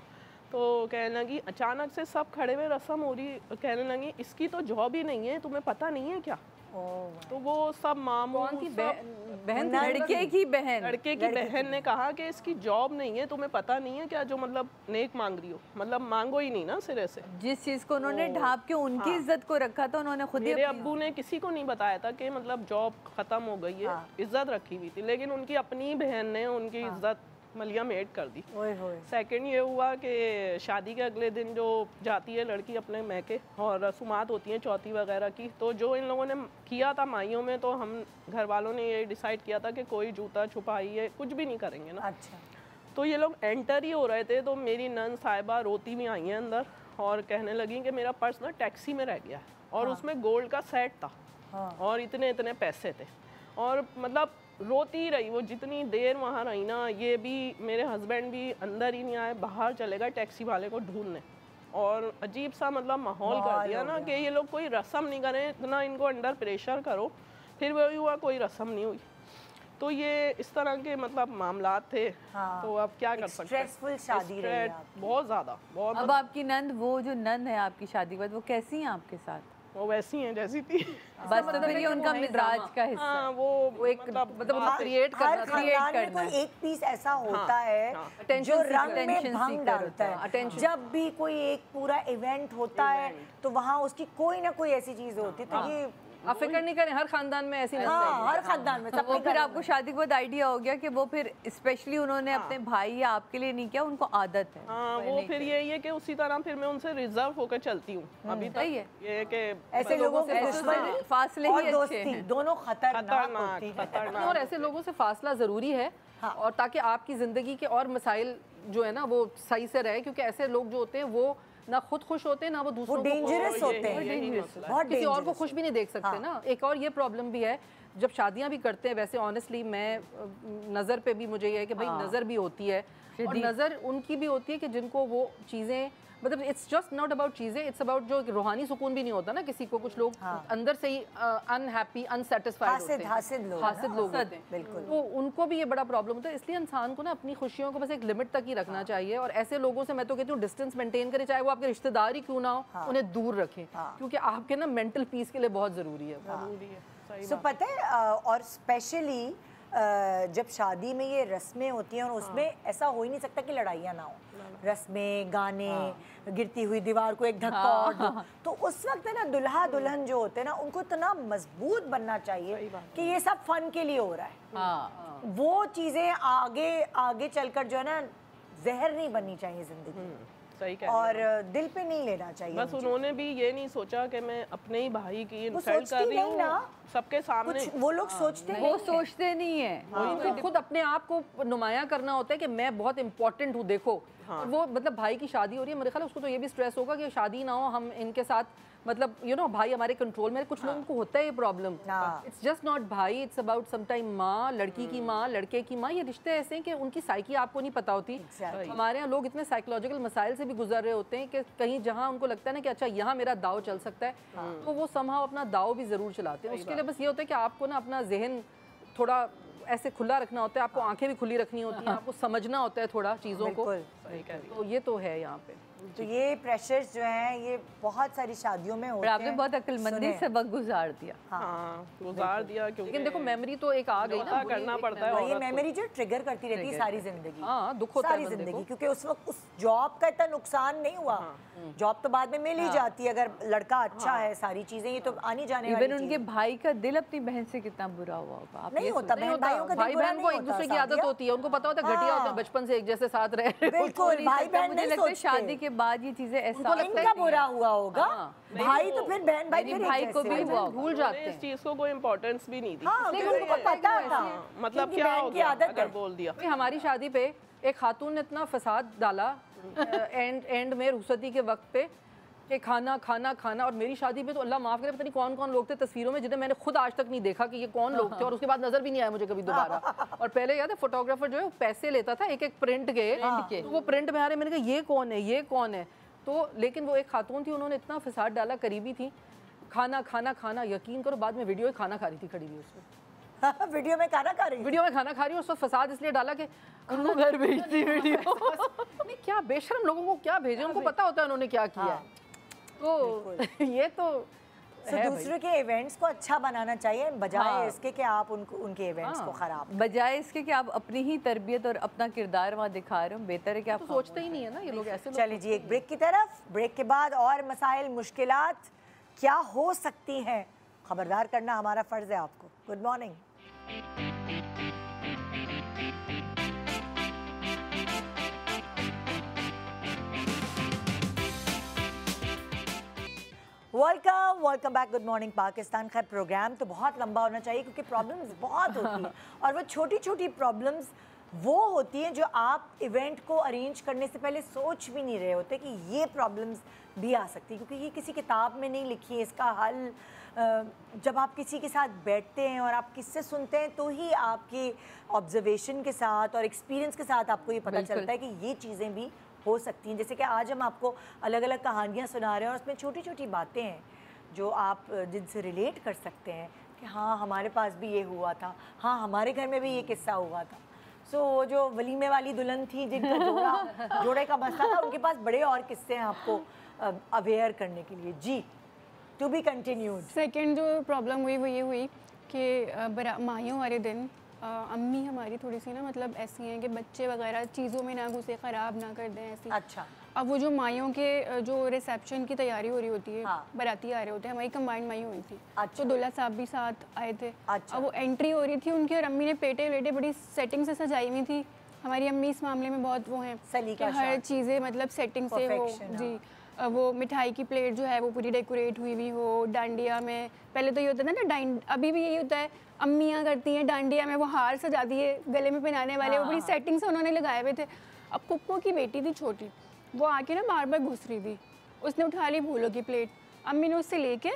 तो कहने लगी, अचानक से सब खड़े हुए, रस्म हो रही, कहने लगी इसकी तो जॉब ही नहीं है, तुम्हें पता नहीं है क्या? तो वो सब मामू की बहन, लड़के की बहन ने कहा कि इसकी जॉब नहीं है, तुम्हें पता नहीं है क्या, जो मतलब नेक मांग रही हो, मतलब मांगो ही नहीं ना सिरे से। जिस चीज को उन्होंने ढांप के उनकी इज्जत को रखा था, उन्होंने खुद ही, मेरे अब्बू ने किसी को नहीं बताया था कि मतलब जॉब खत्म हो गई है, इज्जत रखी हुई थी, लेकिन उनकी अपनी बहन ने उनकी इज्जत मलिया मेड कर दी। ओए होए। सेकंड ये हुआ कि शादी के अगले दिन जो जाती है लड़की अपने मैके और रसूमात होती हैं चौथी वगैरह की, तो जो इन लोगों ने किया था माइयों में, तो हम घर वालों ने ये डिसाइड किया था कि कोई जूता छुपाई है कुछ भी नहीं करेंगे ना। अच्छा। तो ये लोग एंटर ही हो रहे थे तो मेरी नन साहिबा रोती भी आई हैं अंदर और कहने लगी कि मेरा पर्स ना टैक्सी में रह गया है और उसमें गोल्ड का सेट था और इतने इतने पैसे थे, और मतलब रोती रही वो जितनी देर वहाँ रही ना। ये भी मेरे हस्बैंड भी अंदर ही नहीं आए, बाहर चले गए टैक्सी वाले को ढूंढने, और अजीब सा मतलब माहौल कर दिया ना कि ये लोग कोई रस्म नहीं करें, इतना इनको अंडर प्रेशर करो, फिर वही हुआ कोई रस्म नहीं हुई। तो ये इस तरह के मतलब मामलात थे। हाँ। तो अब क्या कर सकते हैं, स्ट्रेसफुल शादी रही बहुत ज़्यादा बहुत। अब आपकी नंद, वो जो नंद है आपकी शादी के बाद, वो कैसी हैं आपके साथ? वो वैसी हैं जैसी थी, बस तो फिर ये उनका मिजाज का हिस्सा। हाँ, वो एक मतलब क्रिएट करना, कोई एक पीस ऐसा होता है जो रंग में भंग डालता है। जब भी कोई एक पूरा इवेंट होता है तो वहाँ उसकी कोई ना कोई ऐसी चीज होती है। तो ये आप फिक्र नहीं करें, हर खानदान में ऐसी हर खानदान में। वो फिर आपको शादी के बाद आइडिया हो गया कि वो फिर स्पेशली उन्होंने अपने भाई या आपके लिए नहीं किया, उनको आदत है। हाँ, वो फिर यही है कि उसी तरह फिर मैं उनसे रिजर्व होकर चलती हूँ अभी तक। ये कि ऐसे लोगों से दुश्मनी फासले ही अच्छे हैं, दोनों खतरनाक। और ऐसे लोगों से फासला ज़रूरी है, और ताकि आपकी ज़िंदगी के और मसाइल जो है ना वो सही से रहे, क्योंकि ऐसे लोग जो होते हैं वो ना खुद खुश होते हैं ना वो दूसरों को डेंजरस होते हैं, किसी और को खुश भी नहीं देख सकते ना। एक और ये प्रॉब्लम भी है जब शादियां भी करते हैं। वैसे ऑनेस्टली मैं नज़र पे भी मुझे ये है कि भाई नज़र भी होती है, और नज़र उनकी भी होती है कि जिनको वो चीज़ें मतलब इट्स जस्ट नॉट अबाउट चीज़ें, इट्स अबाउट जो रूहानी सुकून भी नहीं होता ना किसी को। कुछ लोग अंदर से ही अनहैप्पी अनसेटिस्फाइड होते हैं, हासिद लोग होते हैं, बिल्कुल। तो उनको भी ये बड़ा प्रॉब्लम होता है। इसलिए इंसान को ना अपनी खुशियों को बस एक लिमिट तक ही रखना चाहिए, और ऐसे लोगों से मैं तो कहती हूँ डिस्टेंस मेंटेन करें, चाहे वो आपके रिश्तेदार ही क्यों ना हो, उन्हें दूर रखें, क्योंकि आपके ना मेंटल पीस के लिए बहुत ज़रूरी है। सो पता है, और स्पेशली जब शादी में ये रस्में होती हैं और उसमें ऐसा हो ही नहीं सकता कि लड़ाइयाँ ना हो। रस्में, गाने, गिरती हुई दीवार को एक धक्का और दो, तो उस वक्त है ना दुल्हा दुल्हन जो होते हैं ना उनको इतना मजबूत बनना चाहिए कि ये सब फन के लिए हो रहा है। वो चीज़ें आगे आगे चलकर जो है ना जहर नहीं बननी चाहिए जिंदगी, सही कह और दिल पे नहीं लेना चाहिए। बस उन्होंने भी ये नहीं सोचा कि मैं अपने ही भाई की इंसल्ट कर रही हूँ सबके सामने। वो लोग सोचते वो सोचते नहीं है, उनको खुद अपने आप को नुमाया करना होता है कि मैं बहुत इंपॉर्टेंट हूँ, देखो। और वो मतलब भाई की शादी हो रही है, मेरे ख्याल उसको तो ये भी स्ट्रेस होगा कि शादी ना हो, हम इनके साथ मतलब भाई हमारे कंट्रोल में। कुछ लोगों को होता है ये प्रॉब्लम। इट्स जस्ट नॉट भाई, इट्स अबाउट समटाइम माँ, लड़की की माँ, लड़के की माँ। ये रिश्ते ऐसे हैं कि उनकी साइकी आपको नहीं पता होती। हमारे यहाँ लोग इतने साइकोलॉजिकल मसाइल से भी गुजर रहे होते हैं कि कहीं जहाँ उनको लगता है ना कि अच्छा यहाँ मेरा दाव चल सकता है, तो वो समहाउ अपना दाव भी ज़रूर चलाते हैं। उसके लिए बस ये होता है कि आपको ना अपना जहन थोड़ा ऐसे खुला रखना होता है, आपको आंखें भी खुली रखनी होती हैं, आपको समझना होता है थोड़ा चीज़ों को। तो ये तो है यहाँ पे। तो ये प्रेशर्स जो हैं ये बहुत सारी शादियों में होते हैं। आपने बहुत अक्लमंदी से वक्त गुजार दिया। गुजार दिया, क्योंकि लेकिन देखो मेमोरी तो एक आ गई ना, करना पड़ता है। ये मेमोरी जो ट्रिगर करती रहती है सारी जिंदगी। दुख होता है सारी जिंदगी, क्योंकि उस वक्त उस जॉब का इतना नुकसान नहीं हुआ। जॉब तो बाद में मिल ही जाती है अगर लड़का अच्छा है, सारी चीजें ये तो आनी जाने वाली। इवन उनके भाई का दिल अपनी बहन से कितना बुरा हुआ होगा। नहीं होता, बहन भाइयों का भाई बहन को एक दूसरे की आदत होती है, उनको पता होता है घटिया होते हैं, बचपन से एक जैसे साथ रहे। बिल्कुल, भाई बहन मुझे लगता है शादी के बाद ये चीजें उनको लगता है बुरा हुआ होगा। भाई तो फिर बहन भाई को भी भूल जाते हैं, इस चीज को कोई इम्पोर्टेंस भी नहीं दी। उनको पता था मतलब क्या हो गया अगर बोल दिया। हमारी शादी पे एक खातून ने इतना फसाद डाला एंड में रुखसती के वक्त पे कि खाना खाना खाना। और मेरी शादी पे तो अल्लाह माफ़ करे पता नहीं कौन कौन लोग थे तस्वीरों में जिन्हें मैंने खुद आज तक नहीं देखा कि ये कौन लोग थे, और उसके बाद नजर भी नहीं आया मुझे कभी दोबारा। और पहले याद है फोटोग्राफर जो है वो पैसे लेता था एक एक प्रिंट के, तो वो प्रिंट में आ रहे, मैंने कहा ये कौन है ये कौन है। तो लेकिन वो एक खातून थी, उन्होंने इतना फसाद डाला, करीबी थी, खाना खाना खाना, यकीन करो बाद में वीडियो में खाना खा रही थी खड़ी हुई उसमें। वीडियो में खाना खा रही, वीडियो में खाना खा रही है। उस वक्त फसाद इसलिए डाला कि उनको घर भेजती वीडियो। क्या बेशरम लोगों को क्या भेजे, उनको पता होता है उन्होंने क्या किया है। तो ये तो दूसरे के इवेंट्स को अच्छा बनाना चाहिए बजाय इसके कि आप उनके इवेंट्स को खराब, बजाय इसके कि आप अपनी ही तरबियत और अपना किरदार वहाँ दिखा रहे हो। बेहतर है कि आप सोचते ही नहीं है ना ये लोग ऐसे। चलिए जी एक ब्रेक की तरफ, ब्रेक के बाद और मसाइल मुश्किलात क्या हो सकती हैं खबरदार करना हमारा फ़र्ज़ है आपको। Good morning. Welcome back, good morning Pakistan. खैर प्रोग्राम तो बहुत लंबा होना चाहिए क्योंकि प्रॉब्लम्स बहुत होती हैं और वो छोटी छोटी प्रॉब्लम्स वो होती हैं जो आप इवेंट को अरेंज करने से पहले सोच भी नहीं रहे होते कि ये प्रॉब्लम्स भी आ सकती है, क्योंकि ये किसी किताब में नहीं लिखी है। इसका हल जब आप किसी के साथ बैठते हैं और आप किससे सुनते हैं तो ही आपके ऑब्जर्वेशन के साथ और एक्सपीरियंस के साथ आपको ये पता चलता है कि ये चीज़ें भी हो सकती हैं। जैसे कि आज हम आपको अलग अलग कहानियाँ सुना रहे हैं और उसमें छोटी छोटी बातें हैं जो आप जिनसे रिलेट कर सकते हैं कि हाँ हमारे पास भी ये हुआ था, हाँ हमारे घर में भी ये किस्सा हुआ था। वो जो वलीमे वाली दुल्हन थी जिनका जोड़े का मसला था, उनके पास बड़े और किस्से हैं आपको अवेयर करने के लिए। जी, टू बी कंटिन्यूड। सेकंड जो प्रॉब्लम हुई वो ये हुई कि माहियों वाले दिन अम्मी हमारी थोड़ी सी ना मतलब ऐसी हैं कि बच्चे वगैरह चीज़ों में ना घुसे, ख़राब ना कर दें ऐसी। अच्छा। अब वो जो माइयों के जो रिसेप्शन की तैयारी हो रही होती है, हाँ। बाराती आ रहे होते हैं, हमारी कंबाइंड माई हुई थी। अच्छा। तो दूल्हा साहब भी साथ आए थे। अच्छा। अब वो एंट्री हो रही थी उनकी और अम्मी ने पेटे वेटे बड़ी सेटिंग से सजाई हुई थी। हमारी अम्मी इस मामले में बहुत वो हैं कि हर चीज़ें मतलब सेटिंग से हो। जी, वो मिठाई की प्लेट जो है वो पूरी डेकोरेट हुई हुई हो। डांडिया में पहले तो ये होता था ना, अभी भी यही होता है, अम्मियाँ करती हैं डांडिया में वो हार सजा दिए गले में पहनाने वाले। हाँ। वो बड़ी सेटिंग से उन्होंने लगाए हुए थे। अब पुप्पो की बेटी थी छोटी, वो आके ना बार बार घुस रही थी, उसने उठा ली फूलों की प्लेट, अम्मी ने उससे लेके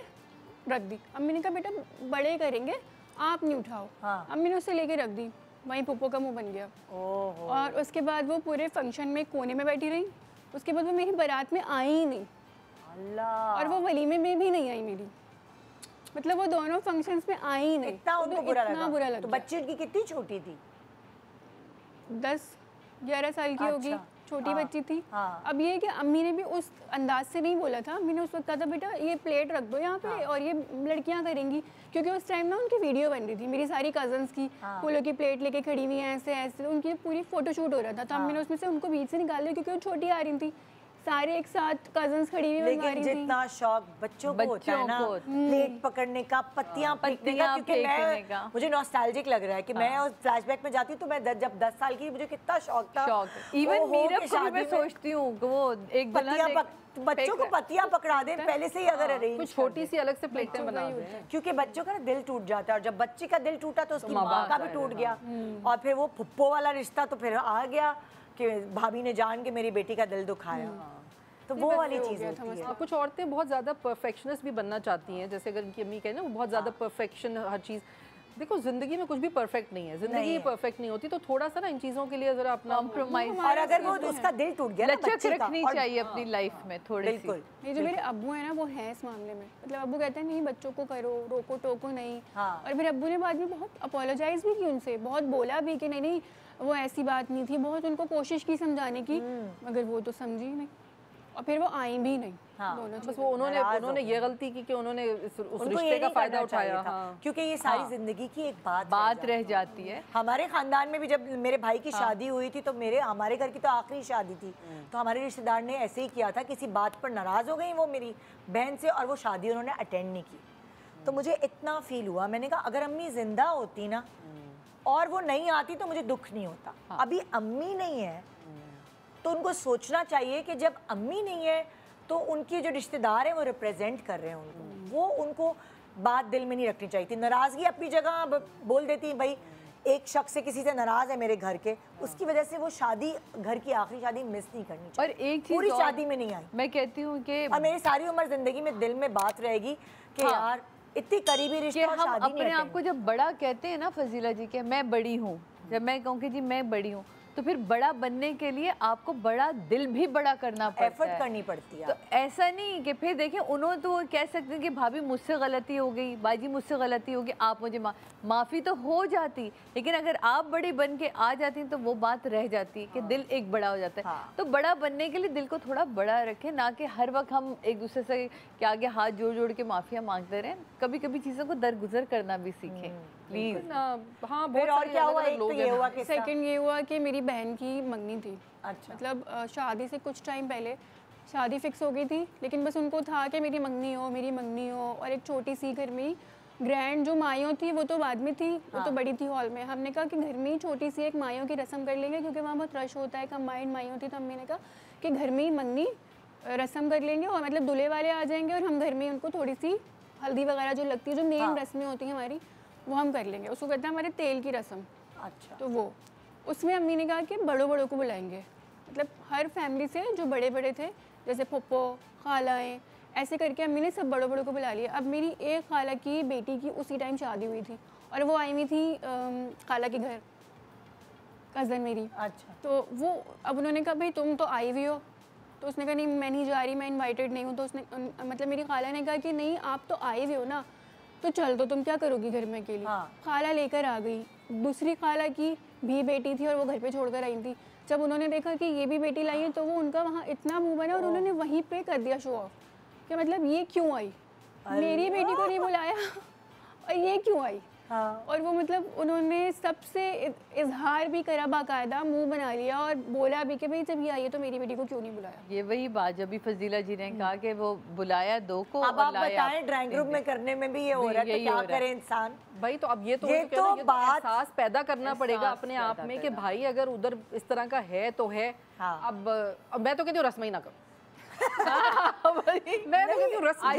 रख दी। अम्मी ने कहा बेटा बड़े करेंगे आप नहीं उठाओ। हाँ। अम्मी ने उससे लेके रख दी, वहीं पुप्पो का मुँह बन गया। और उसके बाद वो पूरे फंक्शन में कोने में बैठी रही। उसके बाद वो मेरी बारात में आई ही नहीं। अल्लाह। और वो वलीमे में भी नहीं आई मेरी, मतलब वो दोनों फंक्शंस में आई ही नहीं। इतना उनको बुरा लगा। तो बच्ची उनकी कितनी छोटी थी? 10-11 साल की होगी। छोटी बच्ची थी। हाँ। अब ये कि अम्मी ने भी उस अंदाज से नहीं बोला था। अम्मी ने उस वक्त कहा था बेटा ये प्लेट रख दो यहाँ पे। हाँ। और ये लड़कियाँ करेंगी, क्योंकि उस टाइम ना उनकी वीडियो बन रही थी, मेरी सारी कजन्स की। हाँ। फूलों की प्लेट लेके खड़ी हुई हैं ऐसे ऐसे, उनकी पूरी फोटोशूट हो रहा था। तो अम्मी ने उसमें से उनको बीच से निकाल दिया क्योंकि वो छोटी आ रही थी, सारे एक साथ कजन्स खड़ी हुई। लेकिन जितना शौक बच्चों को होता है ना प्लेट पकड़ने का, पत्तियां फेंकने का, क्योंकि मुझे नॉस्टैल्जिक लग रहा है कि मैं उस फ्लैशबैक में जाती हूँ तो मैं जब 10 साल की मुझे कितना शौक था। इवन मेरा को मैं सोचती हूँ वो एक बच्चों को पत्तियां पकड़ा दें पहले से ही, अगर अरेंज कुछ छोटी सी अलग से प्लेटें बना दें, क्योंकि बच्चों का दिल टूट जाता है। और जब बच्ची का दिल टूटा तो उसकी माँ का भी टूट गया। और फिर वो फुप्पो वाला रिश्ता तो फिर आ गया कि भाभी ने जान के मेरी बेटी का दिल दुखाया। तो वो वाली चीज़ होती है। कुछ औरतें बहुत ज़्यादा परफेक्शनिस्ट भी बनना चाहती हैं, जैसे अगर उनकी अम्मी कहे ना वो बहुत ज़्यादा परफेक्शन हर चीज़। देखो जिंदगी में कुछ भी परफेक्ट नहीं है, जिंदगी परफेक्ट नहीं होती, तो थोड़ा सा ना इन चीज़ों के लिए जरा अपना कॉम्प्रोमाइज। और अगर वो उसका दिल टूट गया, लचक रखनी चाहिए अपनी लाइफ में थोड़ी। बिल्कुल। ये जो मेरे अब्बू है ना वो है इस मामले में, मतलब अब्बू कहते हैं नहीं बच्चों को करो, रोको टोको नहीं। और मेरे अब्बू ने बाद में बहुत अपोलोजाइज भी की उनसे, बहुत बोला भी कि नहीं वो ऐसी बात नहीं थी, बहुत उनको कोशिश की समझाने की, मगर वो तो समझी नहीं और फिर वो आई भी नहीं। हाँ। बस वो उन्होंने ये गलती की कि उन्होंने उस रिश्ते का फायदा उठाया। हाँ। क्योंकि ये सारी जिंदगी की एक बात रह जाती है। हमारे खानदान में भी जब मेरे भाई की शादी हुई थी तो हमारे घर की तो आखिरी शादी थी, तो हमारे रिश्तेदार ने ऐसे ही किया था, किसी बात पर नाराज हो गई वो मेरी बहन से और वो शादी उन्होंने अटेंड नहीं की। तो मुझे इतना फील हुआ, मैंने कहा अगर अम्मी जिंदा होती ना और वो नहीं आती तो मुझे दुख नहीं होता। अभी अम्मी नहीं है तो उनको सोचना चाहिए कि जब अम्मी नहीं है तो उनकी जो रिश्तेदार हैं वो रिप्रेजेंट कर रहे हैं उनको, वो उनको बात दिल में नहीं रखनी चाहिए थी। नाराज़गी अपनी जगह बोल देती भाई एक शख्स से किसी से नाराज़ है मेरे घर के, उसकी वजह से वो शादी घर की आखिरी शादी मिस नहीं करनी चाहिए। और एक चीज़ पूरी शादी में नहीं आई, मैं कहती हूँ कि और मेरी सारी उम्र ज़िंदगी में दिल में बात रहेगी कि यार इतनी करीबी रिश्ता और शादी नहीं। अपने आप को जब बड़ा कहते हैं ना फजीला जी के मैं बड़ी हूँ, जब मैं कहूँ कि जी मैं बड़ी हूँ, तो फिर बड़ा बनने के लिए आपको बड़ा दिल भी बड़ा करना पड़ता है, एफर्ट करनी पड़ती है। तो ऐसा नहीं कि फिर देखें उन्होंने तो कह सकते हैं कि भाभी मुझसे गलती हो गई, बाजी मुझसे गलती होगी, आप मुझे माफ़ी तो हो जाती, लेकिन अगर आप बड़ी बन के आ जाती तो वो बात रह जाती कि दिल एक बड़ा हो जाता है। तो बड़ा बनने के लिए दिल को थोड़ा बड़ा रखें, ना कि हर वक्त हम एक दूसरे से के आगे हाथ जोड़ जोड़ के माफ़िया मांगते रहें। कभी कभी चीज़ों को दरगुजर करना भी सीखें प्लीज। हाँ, फिर और क्या हुआ? एक तो ये हुआ कि सेकंड ये हुआ कि मेरी बहन की मंगनी थी। अच्छा। मतलब शादी से कुछ टाइम पहले शादी फिक्स हो गई थी, लेकिन बस उनको था कि मेरी मंगनी हो, मेरी मंगनी हो। और एक छोटी सी घर में ग्रैंड जो माइयों थी वो तो बाद में थी, वो तो बड़ी थी हॉल में। हमने कहा कि घर में ही छोटी सी एक माइयों की रस्म कर लेंगे क्योंकि वहाँ बहुत रश होता है, कंबाइंड माइयों थी। तो अम्मी ने कहा कि घर में ही मंगनी रस्म कर लेंगे और मतलब दूल्हे वाले आ जाएंगे और हम घर में उनको थोड़ी सी हल्दी वगैरह जो लगती है, जो मेन रस्में होती हैं हमारी, वो हम कर लेंगे। उसको कहते हैं हमारे तेल की रस्म। अच्छा। तो वो उसमें अम्मी ने कहा कि बड़ों बड़ों को बुलाएंगे, मतलब हर फैमिली से जो बड़े बड़े थे, जैसे पप्पो, खालाएँ, ऐसे करके अम्मी ने सब बड़ों बड़ों को बुला लिया। अब मेरी एक खाला की बेटी की उसी टाइम शादी हुई थी और वो आई हुई थी खाला के घर, कज़न मेरी। अच्छा। तो वो अब उन्होंने कहा भाई तुम तो आई हुई हो, तो उसने कहा नहीं मैं नहीं जा रही, मैं इनवाइटेड नहीं हूँ। तो उसने मतलब मेरी खाला ने कहा कि नहीं आप तो आई हुई हो ना, तो चल तो तुम क्या करोगी घर में अकेली। खाला लेकर आ गई। दूसरी खाला की भी बेटी थी और वो घर पे छोड़कर आई थी। जब उन्होंने देखा कि ये भी बेटी लाई है तो वो उनका वहाँ इतना मुँह बना और उन्होंने वहीं पे कर दिया शो ऑफ कि मतलब ये क्यों आई, मेरी बेटी को नहीं बुलाया और ये क्यों आई। और वो मतलब उन्होंने सबसे इजहार भी करा, बाकायदा मुंह बना लिया और बोला भी कि भाई जब ये आई है तो मेरी बेटी को क्यों नहीं बुलाया। ये वही बात जब भी फजीला जी ने कहा कि वो बुलाया दो को। अब आप बताएं ड्राइंग रूम में करने में भी ये हो रहा है, तो क्या करे इंसान भाई। तो अब ये तो एहसास पैदा करना पड़ेगा अपने आप में कि भाई अगर उधर इस तरह का है तो है। अब मैं तो कहती हूँ रस्म ही ना करो। मैं तो कहती हूँ रस्म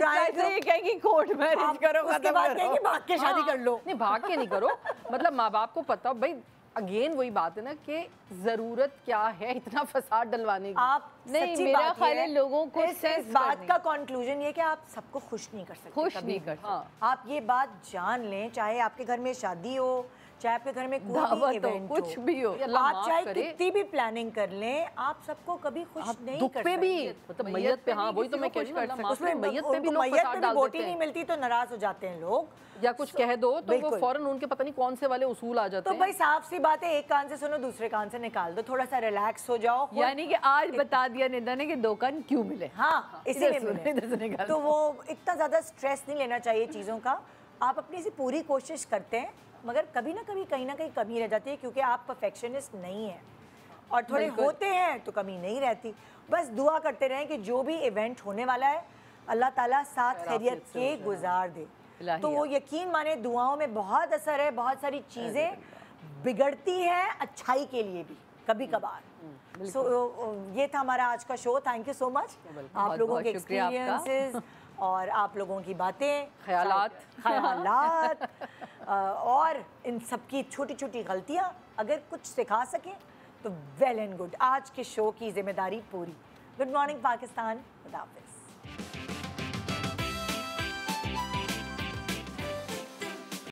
कहेंगी कोर्ट मैरिज करो, उसके बाद कहेंगी भाग के शादी कर लो। नहीं भाग के नहीं करो, मतलब माँ बाप को पता भाई। अगेन वही बात है ना कि जरूरत क्या है इतना फसाद डलवाने की। आप नहीं, मेरा ख्याल है लोगों को इस बात का कंक्लूजन ये कि आप सबको खुश नहीं कर सकते, खुश नहीं कर सकते। आप ये बात जान लें, चाहे आपके घर में शादी हो, चाहे आपके घर में कोई इवेंट हो, कुछ भी हो, आप चाहे कितनी भी प्लानिंग कर लें, आप सबको कभी खुश नहीं कर सकते। भी मतलब मैयत पे, हाँ वही तो मैं कह रही हूँ, उसमें मैयत पे भी लोग फसाद डाल बोटी देते नहीं हैं। मिलती तो नाराज हो जाते हैं लोग, या कुछ कह दो तो वो फौरन उनके पता नहीं कौन से वाले उसूल आ जाते हैं। तो भाई साफ सी बात है, एक कान से सुनो दूसरे कान से निकाल दो, थोड़ा सा रिलैक्स हो जाओ। यानी कि आज बता दिया निदा ने कि दो कान क्यों मिले। हाँ, इसीलिए मिले। तो वो इतना ज्यादा स्ट्रेस नहीं लेना चाहिए चीजों का। आप अपनी से पूरी कोशिश करते हैं, मगर कभी ना कभी कहीं ना कहीं कमी रह जाती है, क्योंकि आप परफेक्शनिस्ट नहीं हैं और थोड़े होते हैं तो कमी नहीं रहती। बस दुआ करते रहें कि जो भी इवेंट होने वाला है अल्लाह ताला साथ खैरियत के गुजार दे। तो वो यकीन माने दुआओं में बहुत असर है। बहुत सारी चीज़ें बिगड़ती हैं अच्छाई के लिए भी कभी कभार। सो ये था हमारा आज का show. Thank you so much आप लोगों के एक्सपीरियंसेस और आप लोगों की बातें, ख्यालात और इन सब की छोटी छोटी गलतियाँ अगर कुछ सिखा सकें तो वेल एंड गुड। आज के शो की जिम्मेदारी पूरी। Good morning Pakistan. खुदा हाफिज़।